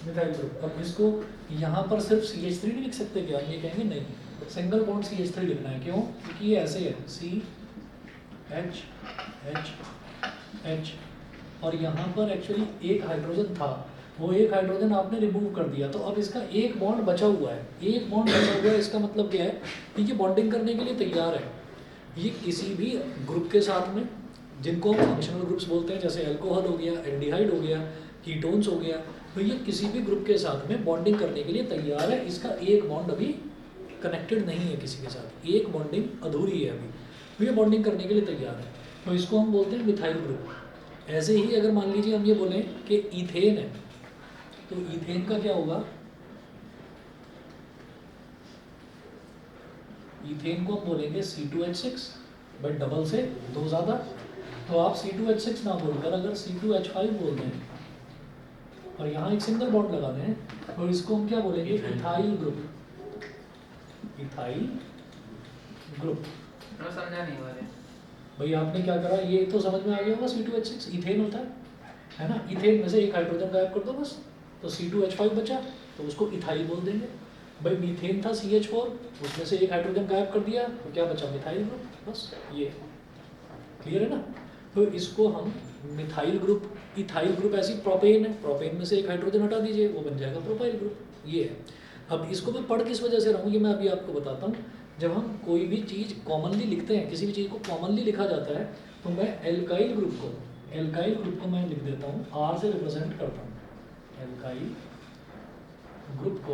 methyl group. अब इसको यहाँ पर सिर्फ CH3 नहीं लिख सकते क्या? ये कहेंगे नहीं, सिंगल बॉन्ड CH3 लिखना है। क्यों? क्योंकि ये ऐसे है CH और यहाँ पर एक्चुअली एक हाइड्रोजन था, वो एक हाइड्रोजन आपने रिमूव कर दिया, तो अब इसका एक बॉन्ड बचा हुआ है। एक बॉन्ड बचा हुआ है, इसका मतलब क्या है कि ये बॉन्डिंग करने के लिए तैयार है। ये किसी भी ग्रुप के साथ में, जिनको हम फंक्शनल ग्रुप्स बोलते हैं, जैसे अल्कोहल हो गया, एल्डिहाइड हो गया, कीटोन्स हो गया, तो ये किसी भी ग्रुप के साथ में बॉन्डिंग करने के लिए तैयार है। इसका एक बॉन्ड अभी कनेक्टेड नहीं है किसी के साथ, एक बॉन्डिंग अधूरी है अभी, तो ये बॉन्डिंग करने के लिए तैयार है, तो इसको हम बोलते हैं मिथाइल ग्रुप। ऐसे ही अगर मान लीजिए हम ये बोलें कि ईथेन है, तो ईथेन का क्या होगा? ईथेन को हम बोलेंगे C2H6, बट डबल से 2 ज़्यादा, तो आप C2H6 ना बोलकर अगर C2H5 बोल दें और यहाँ एक सिंगल बॉन्ड लगा दें, तो इसको हम क्या बोलेंगे? Ethyl group, ethyl group. मैं समझा नहीं वाले। भाई आपने क्या करा, ये तो समझ में आ गया होगा, C2H6 इथेन होता है ना। इथेन में से एक हाइड्रोजन गायब कर दो बस, तो C2H5 बचा, तो उसको इथाइल बोल देंगे। भाई मीथेन था CH4, उसमें से एक हाइड्रोजन गायब कर दिया, तो क्या बचा? मिथाइल ग्रुप, बस ये क्लियर है ना। तो इसको हम मिथाइल ग्रुप, इथाइल ग्रुप ऐसी प्रोपेन है, प्रोपेन में से एक हाइड्रोजन हटा दीजिए, वो बन जाएगा प्रोपाइल ग्रुप, ये है। अब इसको मैं पढ़ किस वजह से रहा हूँ ये मैं अभी आपको बताता हूँ। जब हम कोई भी चीज़ कॉमनली लिखते हैं, किसी भी चीज़ को कॉमनली लिखा जाता है, तो मैं एल्काइल ग्रुप को मैं लिख देता हूँ, R से रिप्रेजेंट करता हूँ। एल्काइल ग्रुप को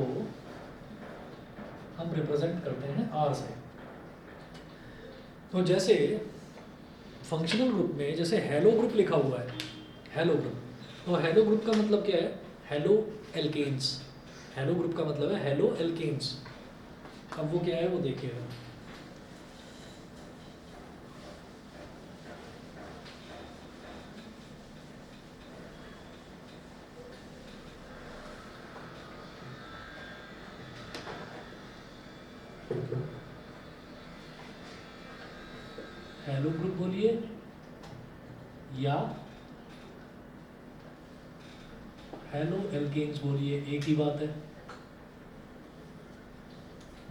हम रिप्रेजेंट करते हैं R से। तो जैसे फंक्शनल ग्रुप में जैसे हेलो ग्रुप लिखा हुआ है, हेलो ग्रुप, तो हेलो ग्रुप का मतलब क्या है? Halo alkanes. हेलो ग्रुप का मतलब है हेलो एल्केन्स। अब वो क्या है वो देखिएगा, हेलो ग्रुप बोलिए या हेलो एल्केन्स बोलिए, एक ही बात है।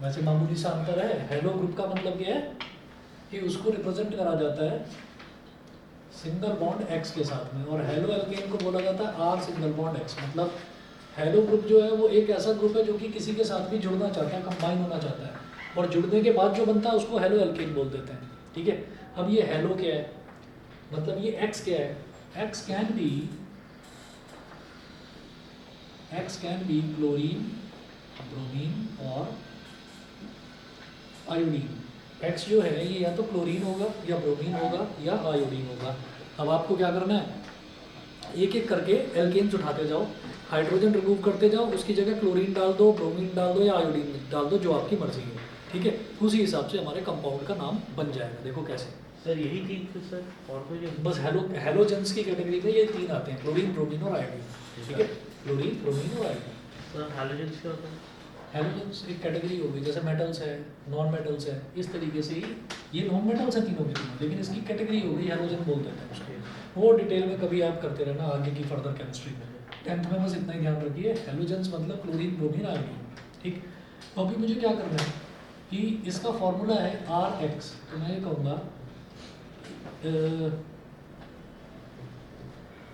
वैसे मामूली सा अंतर है। हेलो ग्रुप का मतलब क्या है कि उसको रिप्रेजेंट करा जाता है सिंगल बॉन्ड एक्स के साथ में, और हेलो एल्केन को बोला जाता है आर सिंगल बॉन्ड एक्स। मतलब हेलो ग्रुप जो है वो एक ऐसा ग्रुप है जो कि किसी के साथ भी जुड़ना चाहता है, कंबाइन होना चाहता है, और जुड़ने के बाद जो बनता है उसको हेलो एल्केन बोल देते हैं। ठीक है, अब ये हेलो क्या है, मतलब ये एक्स क्या है, x can be chlorine, bromine और आयोडीन। एक्स जो है ये या तो क्लोरीन होगा या ब्रोमीन होगा या आयोडीन होगा। अब आपको क्या करना है, एक एक करके एल्केन्स उठाते जाओ, हाइड्रोजन रिमूव करते जाओ, उसकी जगह क्लोरीन डाल दो, ब्रोमीन डाल दो या आयोडीन डाल दो, जो आपकी मर्जी है। ठीक है, उसी हिसाब से हमारे कंपाउंड का नाम बन जाएगा। देखो कैसे सर, यही तीन थे सर, और कोई नहीं? बस हेलोजेंस की कैटेगरी में ये तीन आते हैं, क्लोरीन, ब्रोमीन और आयोडीन। ठीक है, क्लोरीन, ब्रोमीन और आयोडीन। सर हैलोजेंस क्या होता है? हेलोजेंस एक कैटेगरी होगी, जैसे मेटल्स है, नॉन मेटल्स है, इस तरीके से ही ये नॉन मेटल्स है तीनों के तीनों, लेकिन इसकी कैटेगरी होगी हेलोजन बोल देते हैं उसको। वो डिटेल में कभी आप करते रहना आगे की फर्दर केमिस्ट्री में। 10th में बस इतना ही ध्यान रखिए, हेलोजेंस मतलब क्लोरीन, ब्रोमीन, आयोडीन। ठीक, तो अभी मुझे क्या करना है कि इसका फॉर्मूला है RX, तो मैं ये कहूँगा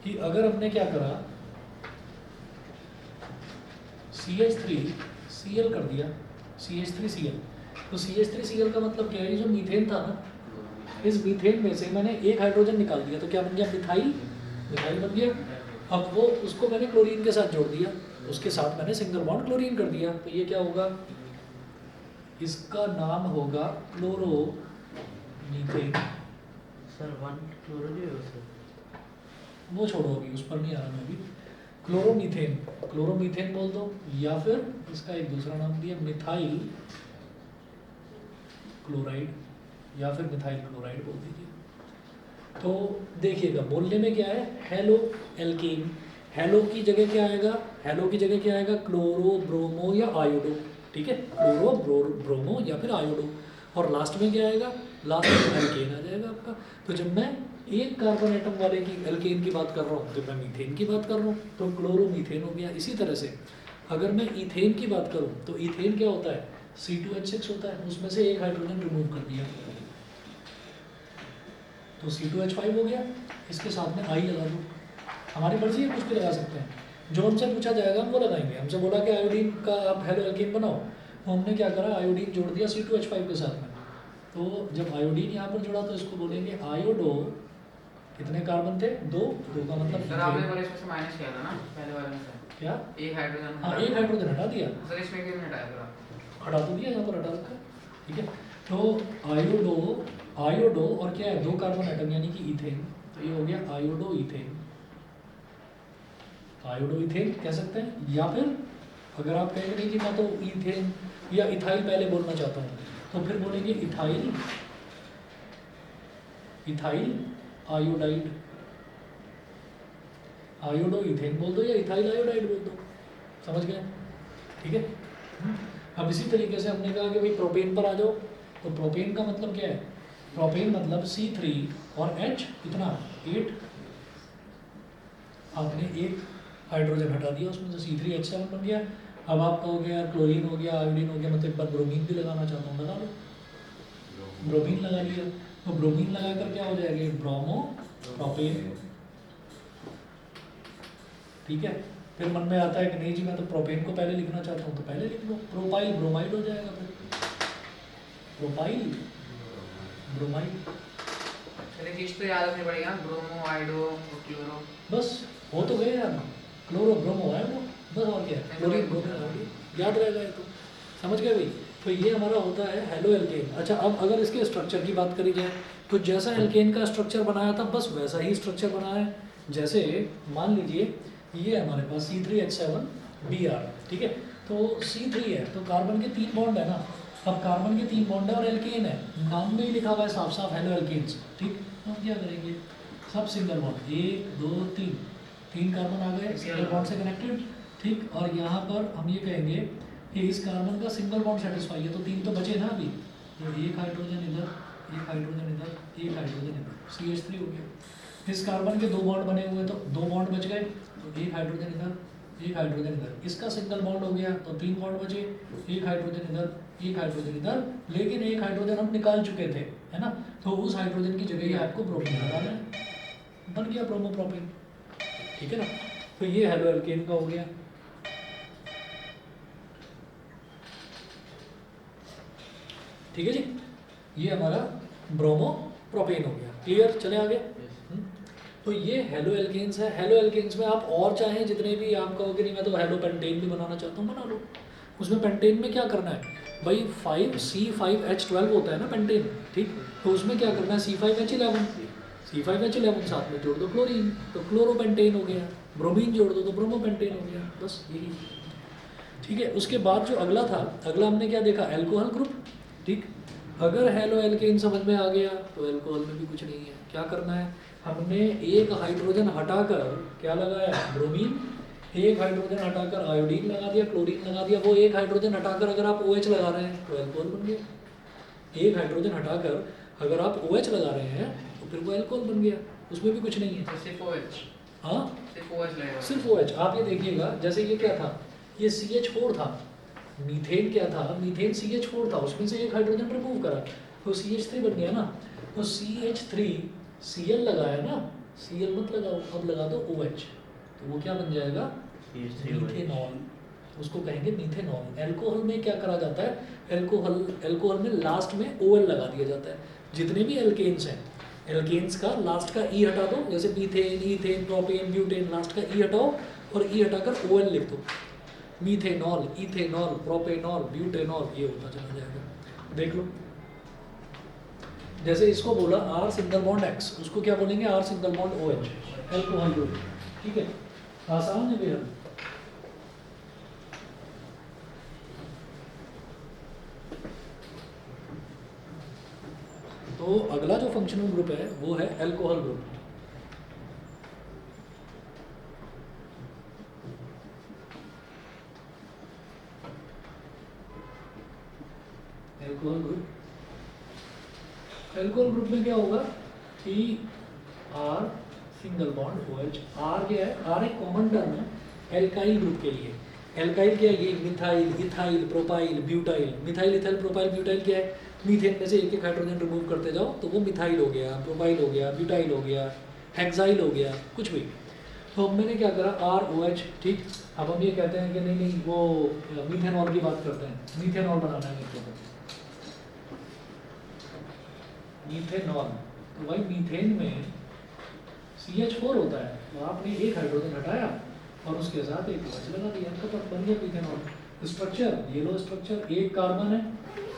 कि अगर हमने क्या करा CH3Cl कर दिया, CH3Cl, तो CH3Cl का मतलब क्या है, ये जो मीथेन था ना, इस मीथेन में से मैंने एक हाइड्रोजन निकाल दिया, तो क्या बन गया, मिथाइल, मिथाइल बन गया। अब वो उसको मैंने क्लोरीन के साथ जोड़ दिया, उसके साथ मैंने सिंगल बॉन्ड क्लोरीन कर दिया, तो ये क्या होगा, इसका नाम होगा क्लोरोमीथेन। सर 1 क्लोरो जो है सर, वो छोड़ो अभी, उस पर नहीं आ रहा मैं अभी। क्लोरोमीथेन, क्लोरोमीथेन बोल दो, या फिर इसका एक दूसरा नाम दिया मिथाइल क्लोराइड, या फिर मिथाइल क्लोराइड बोल दीजिए। तो देखिएगा बोलने में क्या है, हेलो एल्केन, हेलो की जगह क्या आएगा, हेलो की जगह क्या आएगा, क्लोरो, ब्रोमो या आयोडो। ठीक है, क्लोरो, ब्रोमो या फिर आयोडो, और लास्ट में क्या आएगा, लास्ट में एल्केन आ जाएगा आपका। तो जब मैं एक कार्बन एटम वाले की एल्केन की बात कर रहा हूँ तो मैं मीथेन की बात कर रहा हूँ, तो क्लोरोमीथेन हो गया। इसी तरह से अगर मैं इथेन की बात करूँ तो इथेन क्या होता है, C2H6 होता है, उसमें से एक हाइड्रोजन रिमूव कर दिया तो C2H5 हो गया, इसके साथ में I लगा दो। हमारी मर्जी है, कुछ भी लगा सकते हैं, जो हमसे पूछा जाएगा हम वो लगाएंगे। हमसे बोला कि आयोडीन का आप हेलो एल्केन बनाओ, तो हमने क्या करा, आयोडीन जोड़ दिया C2H5 के साथ में। तो जब आयोडीन यहाँ पर जुड़ा तो इसको बोलेंगे आयोडो। कितने कार्बन थे, दो, दो का मतलब सर आपने बोला इसमें से माइनस किया था ना पहले वाले में से, क्या, एक हाइड्रोजन। हाँ एक हाइड्रोजन हटा दिया, सर इसमें क्यों नहीं हटाया फिर आप? हटा तो दिया, यहाँ पर हटा रखा। ठीक है, तो आयोडो, आयोडो और क्या है, दो कार्बन एटम यानी कि इथेन, तो ये हो गया आयोडो इथेन। आयोडो इथेन कह सकते हैं, या फिर अगर आप कहेंगे नहीं कि मैं तो इथेन या इथाइल पहले बोलना चाहता हूँ, तो फिर बोलेंगे ethyl, ethyl iodide, iodo ethane बोल दो या इथाइल आयोडाइड बोल दो, समझ गए। ठीक है, अब इसी तरीके से हमने कहा कि भाई प्रोपेन पर आ जाओ, तो प्रोपेन का मतलब क्या है, प्रोपेन मतलब C3 और H कितना 8, आपने एक हाइड्रोजन हटा दिया उसमें से C3H7 बन गया। अब आप कहोगे यार क्लोरीन हो गया, आयोडीन हो गया, मतलब एक बार ब्रोमीन भी लगाना चाहता हूँ, लगा लो, ब्रोमीन लगा लिया, तो ब्रोमीन लगाकर क्या हो जाएगा, ब्रोमो प्रोपेन। ठीक है, फिर मन में आता है कि नहीं जी मैं तो प्रोपेन को पहले लिखना चाहता हूँ, तो पहले लिख लो, प्रोपाइल ब्रोमाइड हो जाएगा, फिर प्रोपाइल ब्रोमाइड। चलिए चीज तो याद रखनी पड़ेगी ना, ब्रोमो, आयोडो और क्लोरो। बस हो तो गए यार, क्लोरो, ब्रोमो, आयोडो, बस और क्या है, क्लोरीन, ब्रोमीन, आयोडीन, याद रहेगा ये तो, समझ गए भाई। तो ये हमारा होता है हेलो एल्केन। अच्छा, अब अगर इसके स्ट्रक्चर की बात करी जाए तो जैसा एल्केन का स्ट्रक्चर बनाया था बस वैसा ही स्ट्रक्चर बनाया है। जैसे मान लीजिए ये हमारे पास C3H7Br, ठीक है, तो C3 है तो कार्बन के 3 बॉन्ड है ना, अब कार्बन के 3 बॉन्ड है और एल्केन है, नाम में ही लिखा हुआ है साफ साफ हेलो एल्केन्स। ठीक, तो हम क्या करेंगे, सब सिंगल बॉन्ड, 1 2 3, 3 कार्बन आ गए सिंगल बॉन्ड से कनेक्टेड। ठीक, और यहाँ पर हम ये कहेंगे कि इस कार्बन का सिंगल बॉन्ड सेटिस्फाई है, तो 3 तो बचे ना अभी, तो एक हाइड्रोजन इधर एक हाइड्रोजन इधर, एक हाइड्रोजन इधर, CH3 हो गया। इस कार्बन के 2 बॉन्ड बने हुए तो 2 बॉन्ड बच गए, तो एक हाइड्रोजन इधर, एक हाइड्रोजन इधर। इसका सिंगल बॉन्ड हो गया तो 3 बॉन्ड बचे, एक हाइड्रोजन इधर, एक हाइड्रोजन इधर, लेकिन एक हाइड्रोजन हम निकाल चुके थे, है ना, तो उस हाइड्रोजन की जगह ही आपको ब्रोमीन लगाना है, बन गया ब्रोमोप्रोपेन, ठीक है ना। तो ये हेलो एल्केन का हो गया। ठीक है जी, ये हमारा ब्रोमो प्रोपेन हो गया। क्लियर, चले आगे। तो ये हेलो एल्केन्स है। हेलो एल्केन्स में आप और चाहें जितने भी आप कहोगे नहीं मैं तो हेलो पेंटेन भी बनाना चाहता हूँ, बना लो। उसमें पेंटेन में क्या करना है भाई, 5C5H12 होता है ना पेंटेन, ठीक। तो उसमें क्या करना है, C5H11, C5H11 साथ में जोड़ दो क्लोरीन, तो क्लोरोपेंटेन हो गया। ब्रोमीन जोड़ दो तो ब्रोमोपेंटेन हो गया, बस यही। ठीक है, उसके बाद जो अगला था, अगला हमने क्या देखा, एल्कोहल ग्रुप, ठीक। अगर हेलो एल्केन समझ में आ गया तो एल्कोहल में भी कुछ नहीं है। क्या करना है, हमने एक हाइड्रोजन हटाकर क्या लगाया, ब्रोमीन, एक हाइड्रोजन हटाकर आयोडीन लगा दिया, क्लोरीन लगा दिया। वो एक हाइड्रोजन हटाकर अगर आप OH लगा रहे हैं तो एल्कोहल बन गया। एक हाइड्रोजन हटाकर अगर आप OH लगा रहे हैं तो फिर वो एल्कोहल बन गया, उसमें भी कुछ नहीं है। तो सिर्फ OH, हाँ, सिर्फ OH लगेगा। सिर्फ OH। आप ये देखिएगा, जैसे ये क्या था, ये CH4 था, मीथेन क्या था, मीथेन CH4 था, उसमें से एक हाइड्रोजन रिमूव करा तो CH3 बन गया ना। तो CH3 Cl लगाया ना, Cl मत लगाओ, अब लगा दो OH, तो वो क्या बन जाएगा, मीथेनॉल। उसको कहेंगे मीथेनॉल। एल्कोहल में क्या करा जाता है, एल्कोहल में लास्ट में OL लगा दिया जाता है। जितने भी एल्केन्स हैं, एल्केन्स का लास्ट का E हटा दो, जैसे methane, ethane, propane, butane, last का E हटाओ और E हटाकर OL लिख दो। मीथेनॉल, इथेनॉल, प्रोपेनॉल, ब्यूटेनॉल, ये होता चला जाएगा। देख लो, जैसे इसको बोला R सिंगल बॉन्ड X, उसको क्या बोलेंगे, R single bond OH, alcohol group. ठीक है, आसान है बेहद। तो अगला जो फंक्शनल ग्रुप है वो है alcohol group. Alcohol group, alcohol group में क्या होगा कि R single bond OH। R क्या है, R एक कॉमन टर्म है एल्काइल ग्रुप के लिए। एल्काइल क्या है, ये methyl, ethyl, propyl, butyl. Methyl, ethyl, propyl, butyl क्या है, मीथेन में से एक एक हाइड्रोजन रिमूव करते जाओ तो वो मिथाइल हो गया, प्रोपाइल हो गया, ब्यूटाइल हो गया, हेक्साइल हो गया, कुछ भी। तो मैंने क्या करा, ROH, ठीक। अब हम ये कहते हैं कि नहीं नहीं वो मीथेनॉल की बात करते हैं, मीथेनॉल बनाना है मेरे को, मीथेनॉल। तो भाई मीथेन में CH4 होता है, तो आपने एक हाइड्रोजन हटाया और उसके साथ एक OH लगा दिया, तो बन गया मीथेनॉल। स्ट्रक्चर, ये लो स्ट्रक्चर, एक कार्बन है,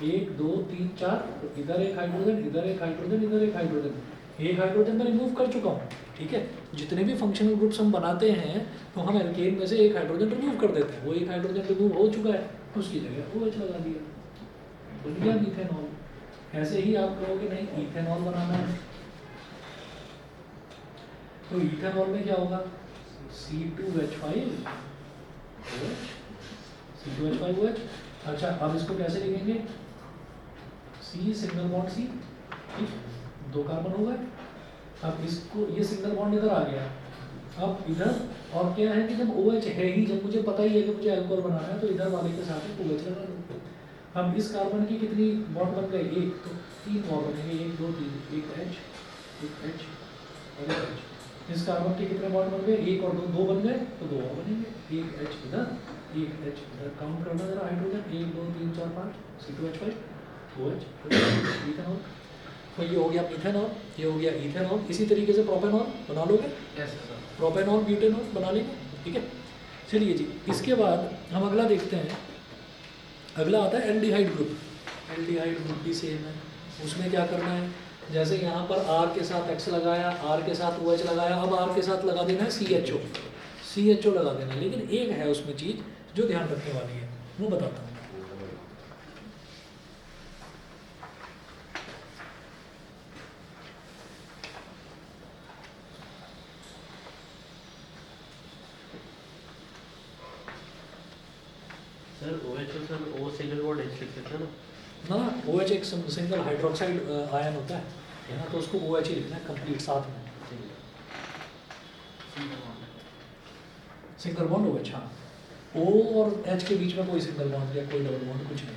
1 2 3 4, तो इधर एक हाइड्रोजन, इधर एक हाइड्रोजन, इधर एक हाइड्रोजन, एक हाइड्रोजन मैं रिमूव कर चुका हूँ। ठीक है, जितने भी फंक्शनल ग्रुप्स हम बनाते हैं तो हम एल्केन में से एक हाइड्रोजन रिमूव कर देते हैं, वो एक हाइड्रोजन रिमूव हो चुका है, उसकी जगह OH लगा दिया, बन गया मीथेनॉल। ऐसे ही आप कहोगे नहीं इथेनॉल बनाना है, तो इथेनॉल में क्या होगा, C2H5 OH, C2H5 OH। अच्छा, अब इसको कैसे लिखेंगे, C सिंगल बॉन्ड C, ठीक, 2 कार्बन हो गए। अब इसको, ये सिंगल बॉन्ड इधर आ गया, अब इधर और क्या है कि जब OH है ही, जब मुझे पता ही है कि मुझे अल्कोहल बनाना है तो इधर वाले के साथ एक OH लगा दो। अब इस कार्बन की कितनी बॉन्ड बन गई, एक, तो 3 बॉन्ड बनेंगे, 1 2 3, एक H, एक H और एक H। इस कार्बन के कितने बॉन्ड बन गए, 1 और 2, 2 बन गए, तो 2 और बनेंगे, एक H इधर, एक H इधर। काउंट करना जरा हाइड्रोजन, 1 2 3 4 5, C2H5 OH, इथेनॉल। तो ये हो गया मीथेनॉल, ये हो गया इथेनॉल। इसी तरीके से प्रोपेनॉल बना लोगे, यस सर। प्रोपेनॉल, ब्यूटेनॉल बना लेंगे। ठीक है, चलिए जी, इसके बाद हम अगला देखते हैं। अगला आता है एल्डिहाइड ग्रुप। एल्डिहाइड ग्रुप भी सेम है, उसमें क्या करना है, जैसे यहाँ पर R के साथ X लगाया, R के साथ OH लगाया, अब R के साथ लगा देना है CHO, CHO लगा देना है। लेकिन एक है उसमें चीज़ जो ध्यान रखने वाली है, वो बताता हूँ। सर OH को sir O single bond H लिख सकते हैं ना। ना OH एक सिंगल हाइड्रोक्साइड आयन होता है ना, तो उसको OH ही लिखना है कंप्लीट साथ में, सिंगल बॉन्ड OH। हाँ, O और H के बीच में कोई सिंगल बॉन्ड या कोई डबल बॉन्ड कुछ नहीं।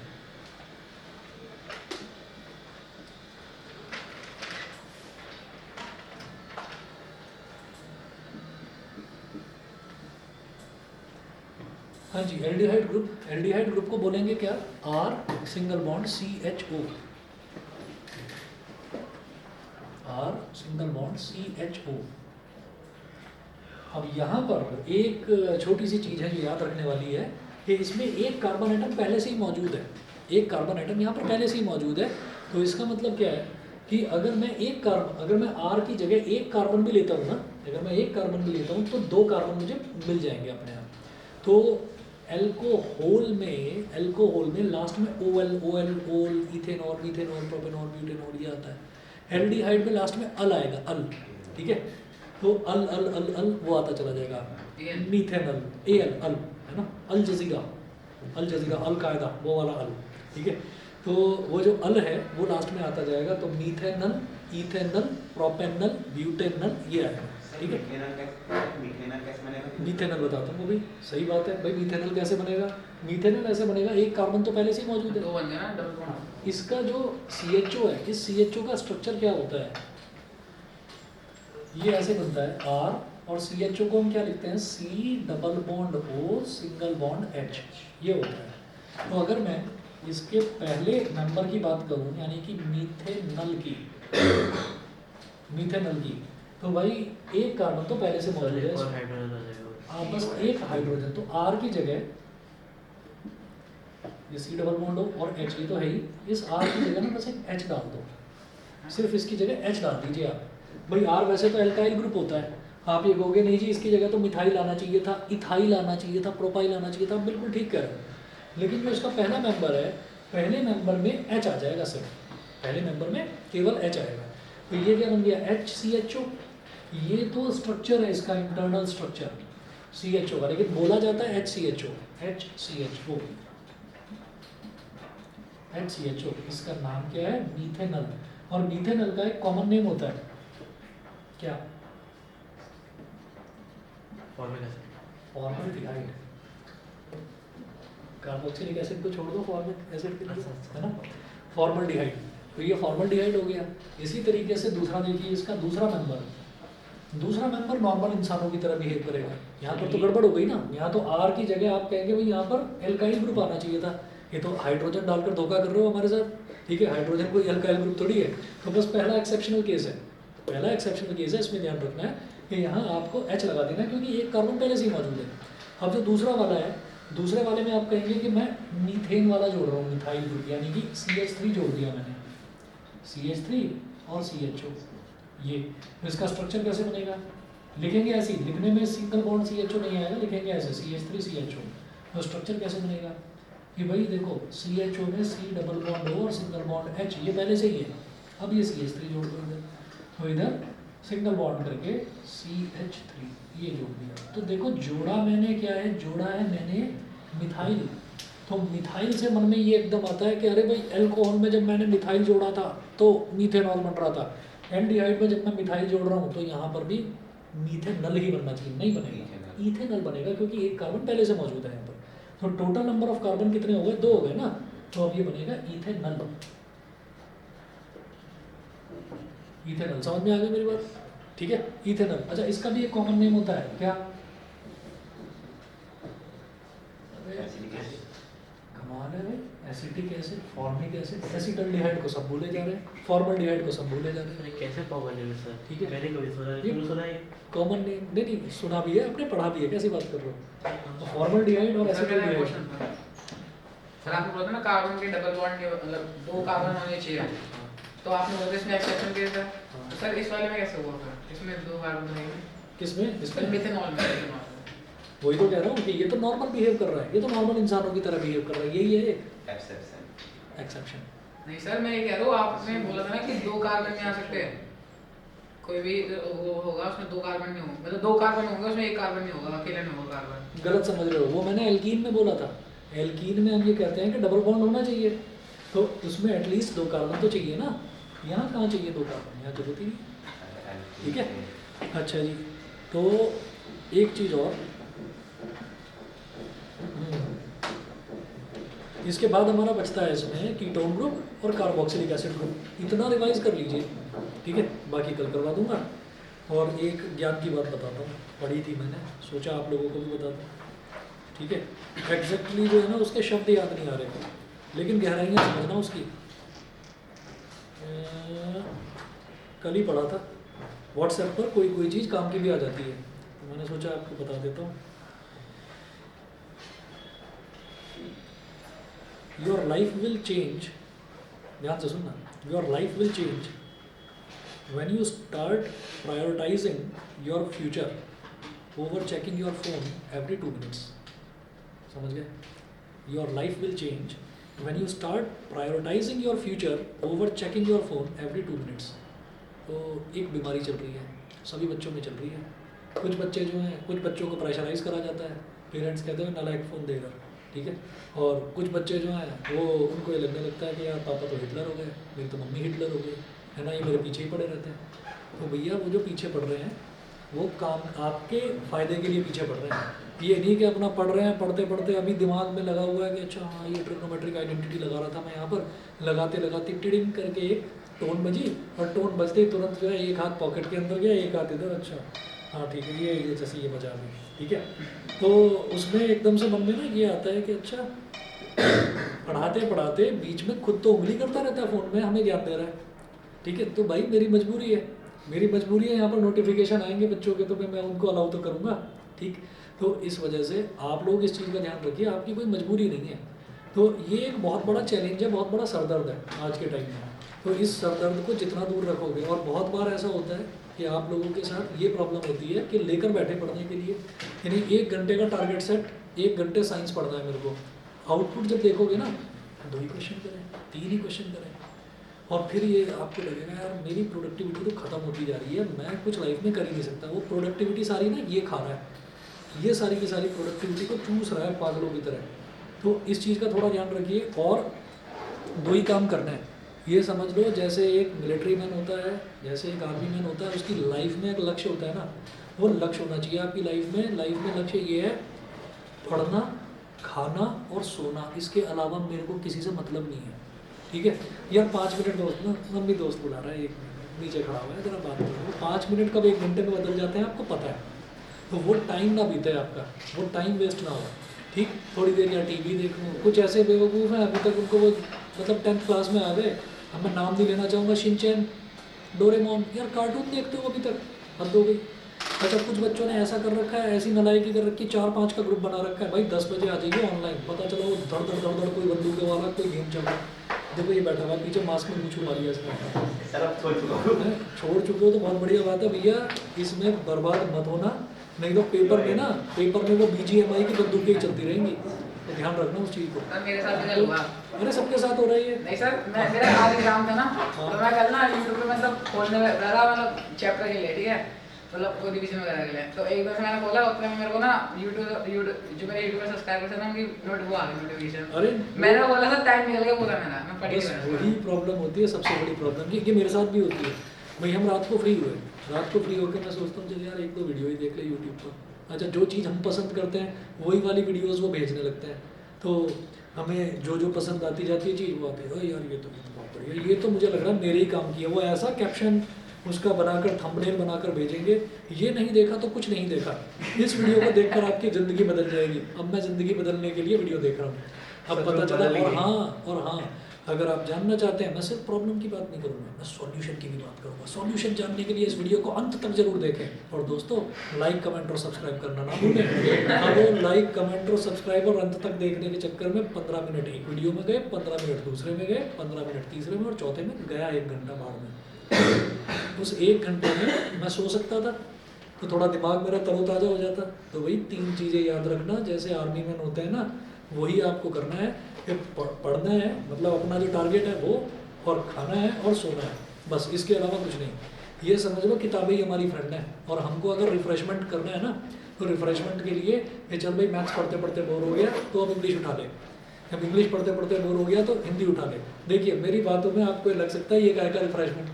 हाँ जी, एल्डिहाइड ग्रुप को बोलेंगे क्या? R single bond CHO, R single bond CHO। अब यहाँ पर एक छोटी सी चीज़ है जो याद रखने वाली है कि इसमें एक कार्बन एटम पहले से ही मौजूद है, एक कार्बन एटम यहाँ पर पहले से ही मौजूद है। तो इसका मतलब क्या है कि अगर मैं R की जगह एक कार्बन भी लेता हूँ ना, अगर मैं एक कार्बन भी लेता हूँ तो दो कार्बन मुझे मिल जाएंगे अपने आप। तो एल्कोहल में लास्ट में ओल, इथेनॉल, मीथेनॉल, प्रोपेनॉल, ब्यूटेनॉल ये आता है। एल्डिहाइड में लास्ट में अल आएगा, अल, ठीक है। तो अल वो आता चला जाएगा, मीथेनल, अल है ना, अल जजीरा, अल कायदा, वो वाला अल, ठीक है। तो वो जो अल है वो लास्ट में आता जाएगा, तो मीथेनल, इथेनल, प्रोपेनल, ब्यूटेनल ये आएगा, ठीक है। मीथेनल बताता हूँ वो भी, सही बात है भाई। मीथेनल कैसे बनेगा? मीथेनल ऐसे बनेगा, एक कार्बन तो पहले से ही मौजूद है, दो बन गया ना डबल बॉन्ड। इसका जो CHO है, इस CHO का स्ट्रक्चर क्या होता है? ये ऐसे बनता है R, और CHO को हम क्या लिखते हैं? C double bond O single bond H, ये होता है। तो अगर मैं इसके पहले मेंबर की बात करूं, यानी कि मीथेनल की, तो भाई एक कार्बन तो पहले से मौजूद है, और हाइड्रोजन आ जाएगा। आप बस एक हाइड्रोजन, तो R की जगह ये C डबल बॉन्ड हो और H, ये तो है ही, इस R की जगह ना बस एक H डाल दो, सिर्फ इसकी जगह H डाल दीजिए आप। भाई R वैसे तो एल्काइल ग्रुप होता है, आप ये कहोगे नहीं जी इसकी जगह तो मिथाइल आना चाहिए था, इथाइल आना चाहिए था, प्रोपाइल आना चाहिए था, आप बिल्कुल ठीक कर रहे हो। लेकिन जो इसका पहला मेंबर है, पहले मेंबर में H आ जाएगा सिर्फ, पहले मेंबर में केवल H आएगा। तो ये क्या बन गया? HCHO। ये तो स्ट्रक्चर है इसका, इंटरनल स्ट्रक्चर CHO का, लेकिन बोला जाता है HCHO। इसका नाम क्या है? मीथेनल। और मीथेनल का एक कॉमन नेम होता है क्या? फॉर्मल्डिहाइड। कार्बोक्सिलिक एसिड को छोड़ दो, फॉर्मिक एसिड के लिए, है ना, फॉर्मल्डिहाइड। तो ये फॉर्मल्डिहाइड हो गया। इसी तरीके से दूसरा देखिए, इसका दूसरा मेंबर नॉर्मल इंसानों की तरह बिहेव करेगा। यहाँ पर तो गड़बड़ हो गई ना, यहाँ तो R की जगह आप कहेंगे भाई यहाँ पर एल्काइल ग्रुप आना चाहिए था, ये तो हाइड्रोजन डालकर धोखा कर रहे हो हमारे साथ, ठीक है। हाइड्रोजन कोई एल्काइल ग्रुप थोड़ी है। तो बस पहला एक्सेप्शनल केस है, इसमें ध्यान रखना है कि यहाँ आपको H लगा देना है, क्योंकि एक कार्बन पहले से ही मौजूद है। अब जो दूसरा वाला है, दूसरे वाले में आप कहेंगे कि मैं मीथेन वाला जोड़ रहा हूँ, मिथाइल ग्रुप, यानी कि CH3 जोड़ दिया मैंने, CH3 और CHO। ये तो इसका स्ट्रक्चर कैसे बनेगा? लिखेंगे ऐसे ही, लिखने में सिंगल बॉन्ड CHO नहीं आएगा, लिखेंगे ऐसे CH3 CHO। तो स्ट्रक्चर कैसे बनेगा कि भाई देखो, CHO में C डबल बॉन्ड O और सिंगल बॉन्ड H, ये पहले से ही है। अब ये CH3 जोड़ देंगे, तो इधर सिंगल बॉन्ड करके CH3 ये जोड़ दिया। तो देखो जोड़ा मैंने क्या है? जोड़ा है मैंने मिथाइल। तो मिथाइल से मन में ये एकदम आता है कि अरे भाई एल्कोहल में जब मैंने मिथाइल जोड़ा था तो मीथेनॉल बन रहा था, एल्डिहाइड में जब मैं मिथाइल जोड़ रहा हूँ तो यहाँ पर भी मीथेनल ही बनना चाहिए, नहीं बनेगा, इथेनल बनेगा, क्योंकि एक कार्बन पहले से मौजूद है यहाँ पर। तो टोटल नंबर ऑफ कार्बन कितने हो गए? 2 हो गए ना, तो अब ये बनेगा इथेनल। समझ में आ गई मेरी बात? ठीक है, इथेनल। अच्छा, इसका भी एक कॉमन नेम होता है क्या? कमाल है भाई, acetic acid, formic acid, acetaldehyde को सब भूले जा रहे हैं, फॉर्मल्डिहाइड को सब भूले जा रहे हैं। अरे कैसे कॉमन नेम है सर? ठीक है, मैंने कभी सुना ये- नहीं, सुना है। कॉमन नेम नहीं सुना भी है, आपने पढ़ा भी है, कैसी बात कर रहे हो? तो फॉर्मल्डिहाइड और सर मेरा एसिटल्डिहाइड। क्वेश्चन था, सर आपने बोला था ना कार्बन के डबल बॉन्ड के मतलब 2 कार्बन होने चाहिए, तो आपने बोला इसमें एक्सेप्शन किया था। तो सर इस वाले में कैसे हुआ फिर? इसमें 2 कार्बन रहेंगे, किसमें? इसमें मिथेनॉल में। वही तो कह रहा हूँ कि ये तो नॉर्मल बिहेव कर रहा है, ये तो नॉर्मल इंसानों की तरह बिहेव कर रहा है, यही है एक्सेप्शन। नहीं सर, मैं ये कह रहा हूँ, आपने बोला था ना कि 2 कार्बन नहीं आ सकते, कोई भी वो होगा उसमें 2 कार्बन नहीं होंगे, मतलब 2 कार्बन होंगे उसमें 1 कार्बन नहीं होगा, अकेले नहीं होगा कार्बन। गलत समझ रहे हो, वो मैंने एल्कीन में बोला था। एल्कीन में हम ये कहते हैं कि डबल बॉन्ड होना चाहिए, तो उसमें एटलीस्ट 2 कार्बन तो चाहिए ना, यहाँ कहाँ चाहिए 2 कार्बन, यहाँ जरूरत ही नहीं। ठीक है, अच्छा जी। तो एक चीज़ और, इसके बाद हमारा बचता है इसमें कीटोन ग्रुप और कार्बोक्सिलिक एसिड ग्रुप। इतना रिवाइज कर लीजिए, ठीक है, बाकी कल करवा दूंगा। और एक ज्ञान की बात बताता हूँ, पढ़ी थी मैंने, सोचा आप लोगों को भी बता दूँ। ठीक है, एग्जैक्टली जो है ना उसके शब्द याद नहीं आ रहे, लेकिन गहराइयाँ समझना उसकी। कल ही पढ़ा था व्हाट्सएप पर, कोई कोई चीज़ काम की भी आ जाती है, तो मैंने सोचा आपको बता देता हूँ। योर लाइफ विल चेंज, ध्यान से सुनना, your life will change when you start prioritizing your future over checking your phone every 2 minutes. समझ गए? Your life will change when you start prioritizing your future over checking your phone every 2 minutes. तो एक बीमारी चल रही है, सभी बच्चों में चल रही है। कुछ बच्चे जो हैं, कुछ बच्चों को प्रेशराइज करा जाता है, पेरेंट्स कहते हैं नालायक फ़ोन देगा, ठीक है। और कुछ बच्चे जो हैं वो, उनको ये लगने लगता है कि यार पापा तो हिटलर हो गए, मेरी तो मम्मी हिटलर हो गई है ना, ये मेरे पीछे ही पड़े रहते हैं। तो भैया वो जो पीछे पड़ रहे हैं वो काम आपके फ़ायदे के लिए पीछे पड़ रहे हैं, ये नहीं कि अपना पढ़ रहे हैं, पढ़ते पढ़ते अभी दिमाग में लगा हुआ है कि अच्छा हाँ ये ट्रिग्नोमेट्रिक आइडेंटिटी लगा रहा था मैं यहाँ पर, लगाते लगाते टिडिंग करके एक टोन बजी, और टोन बजते ही तुरंत जो है एक हाथ पॉकेट के अंदर गया, एक हाथ इधर, अच्छा हाँ ठीक है, ये जैसे ये बजा दी, ठीक है। तो उसमें एकदम से मन में ना ये आता है कि अच्छा पढ़ाते पढ़ाते बीच में खुद तो उंगली करता रहता है फ़ोन में, हमें ज्ञान दे रहा है, ठीक है। तो भाई मेरी मजबूरी है, मेरी मजबूरी है, यहाँ पर नोटिफिकेशन आएंगे बच्चों के तो मैं उनको अलाउ तो करूँगा, ठीक। तो इस वजह से आप लोग इस चीज़ का ध्यान रखिए, आपकी कोई मजबूरी नहीं है। तो ये एक बहुत बड़ा चैलेंज है, बहुत बड़ा सरदर्द है आज के टाइम में। तो इस सरदर्द को जितना दूर रखोगे, और बहुत बार ऐसा होता है कि आप लोगों के साथ ये प्रॉब्लम होती है कि लेकर बैठे पढ़ने के लिए, यानी 1 घंटे का टारगेट सेट, 1 घंटे साइंस पढ़ना है मेरे को, आउटपुट जब देखोगे ना 2 ही क्वेश्चन करें, 3 ही क्वेश्चन करें, और फिर ये आपको लगेगा यार मेरी प्रोडक्टिविटी तो ख़त्म होती जा रही है, मैं कुछ लाइफ में कर ही नहीं सकता। वो प्रोडक्टिविटी सारी ना ये खा रहा है, ये सारी की सारी प्रोडक्टिविटी को चूस रहा है पागलों की तरह। तो इस चीज़ का थोड़ा ध्यान रखिए, और 2 ही काम करना है, ये समझ लो जैसे एक मिलिट्री मैन होता है, जैसे एक आर्मी मैन होता है, उसकी लाइफ में एक लक्ष्य होता है ना, वो लक्ष्य होना चाहिए आपकी लाइफ में लक्ष्य ये है पढ़ना, खाना और सोना, इसके अलावा मेरे को किसी से मतलब नहीं है, ठीक है। यार 5 मिनट दोस्त ना, मम्मी दोस्त बुला रहा है, एक नीचे खड़ा हुआ है, जरा बात करो। 5 मिनट कब 1 घंटे में बदल जाते हैं आपको पता है, तो वो टाइम ना बीते आपका, वो टाइम वेस्ट ना हो, ठीक। थोड़ी देर या टीवी देख लो, कुछ ऐसे बेवकूफ़ हैं अभी तक उनको वो मतलब 10th क्लास में आ गए, अब मैं नाम नहीं लेना चाहूँगा, शिनचैन, डोरेमोन, यार कार्टून देखते हो अभी तक, हद हो गई। अच्छा कुछ बच्चों ने ऐसा कर रखा है, ऐसी नालायकी कर रखी, 4-5 का ग्रुप बना रखा है, भाई 10 बजे आ जाइए ऑनलाइन, पता चला वो धड़ कोई बंदूक वाला कोई गेम चल रहा है, देखो ये बैठा हुआ पीछे मास्क में मुँह छुपा लिया इसने, छोड़ चुके हो तो बहुत बढ़िया बात है भैया, इसमें बर्बाद मत होना, नहीं तो पेपर में वो BGMI की बंदूकें ही चलती रहेंगी, तो ध्यान रखना उस चीज़ को। मेरे साथ भी कल हुआ। अरे सबके साथ हो रहा है ये। नहीं सर, मेरा आज एग्जाम था ना, तो मैं कल ना यूट्यूब पे मतलब खोलने में रहा, मतलब चैप्टर के लिए, ठीक है, मतलब कोई रिवीजन वगैरह के लिए, तो एक बार मैंने खोला, उसमें मेरे को ना यूट्यूब जो मेरे यूट्यूब पर सब्सक्राइबर्स हैं ना, उनकी वो आ गई नोटिफिकेशन। अरे मैंने बोला था टाइम निकल गया पूरा मेरा, मैं पढ़ ही बस नहीं वही प्रॉब्लम होती है, सबसे बड़ी प्रॉब्लम ये मेरे साथ भी होती है। भाई हम रात को फ्री होकर मैं सोचता हूँ चल यार 1-2 वीडियो ही देख ले यूट्यूब पर, अच्छा जो चीज़ हम पसंद करते हैं वही वाली वीडियोस वो भेजने लगते हैं, तो हमें जो पसंद आती जाती है चीज़ वो आती है, अरे यार ये तो बहुत बढ़िया, ये तो मुझे लग रहा है मेरे ही काम की है, वो ऐसा कैप्शन उसका बनाकर थंबनेल बनाकर भेजेंगे, ये नहीं देखा तो कुछ नहीं देखा, इस वीडियो को देखकर आपकी ज़िंदगी बदल जाएगी। अब मैं ज़िंदगी बदलने के लिए वीडियो देख रहा हूँ, अब पता चला। और हाँ अगर आप जानना चाहते हैं, मैं सिर्फ प्रॉब्लम की बात नहीं करूँगा, मैं सॉल्यूशन की भी बात करूँगा। सॉल्यूशन जानने के लिए इस वीडियो को अंत तक जरूर देखें, और दोस्तों लाइक कमेंट और सब्सक्राइब करना ना भूलें। अब लाइक कमेंट और सब्सक्राइब और अंत तक देखने के चक्कर में 15 मिनट एक वीडियो में गए, 15 मिनट दूसरे में गए, 15 मिनट तीसरे में, और चौथे में गया 1 घंटा बाद में। उस 1 घंटे में मैं सो सकता था, तो थोड़ा दिमाग मेरा तरोताज़ा हो जाता। तो वही 3 चीज़ें याद रखना, जैसे आर्मी मैन होते हैं ना, वही आपको करना है कि पढ़ना है, मतलब अपना जो टारगेट है वो, और खाना है और सोना है, बस इसके अलावा कुछ नहीं। ये समझ लो किताबें ही हमारी फ्रेंड है, और हमको अगर रिफ़्रेशमेंट करना है ना, तो रिफ़्रेशमेंट के लिए ये चल भाई मैथ्स पढ़ते पढ़ते बोर हो गया तो अब इंग्लिश उठा ले, जब इंग्लिश पढ़ते पढ़ते बोर हो गया तो हिंदी उठा ले। देखिए मेरी बातों में आपको लग सकता है ये काय का रिफ्रेशमेंट,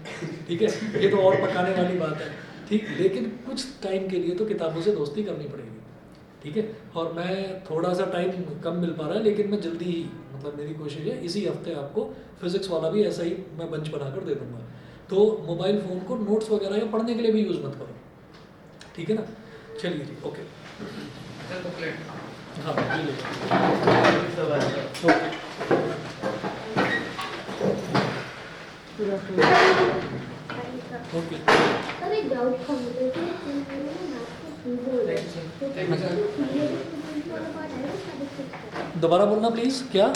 ठीक है, ये तो और पकाने वाली बात है, ठीक, लेकिन कुछ टाइम के लिए तो किताबों से दोस्ती करनी पड़ेगी, ठीक है। और मैं थोड़ा सा टाइम कम मिल पा रहा है, लेकिन मैं जल्दी ही, मतलब मेरी कोशिश है इसी हफ्ते आपको फिजिक्स वाला भी ऐसा ही मैं बंच बनाकर दे दूंगा। तो मोबाइल फ़ोन को नोट्स वगैरह या पढ़ने के लिए भी यूज़ मत करो, ठीक है ना। चलिए जी, ओके, सर बुकलेट हाँ ये ले सब आ जाएगा। ओके। ओके सर एक डाउट था मुझे कि थैंक यू सर। दोबारा बोलना प्लीज़, क्या?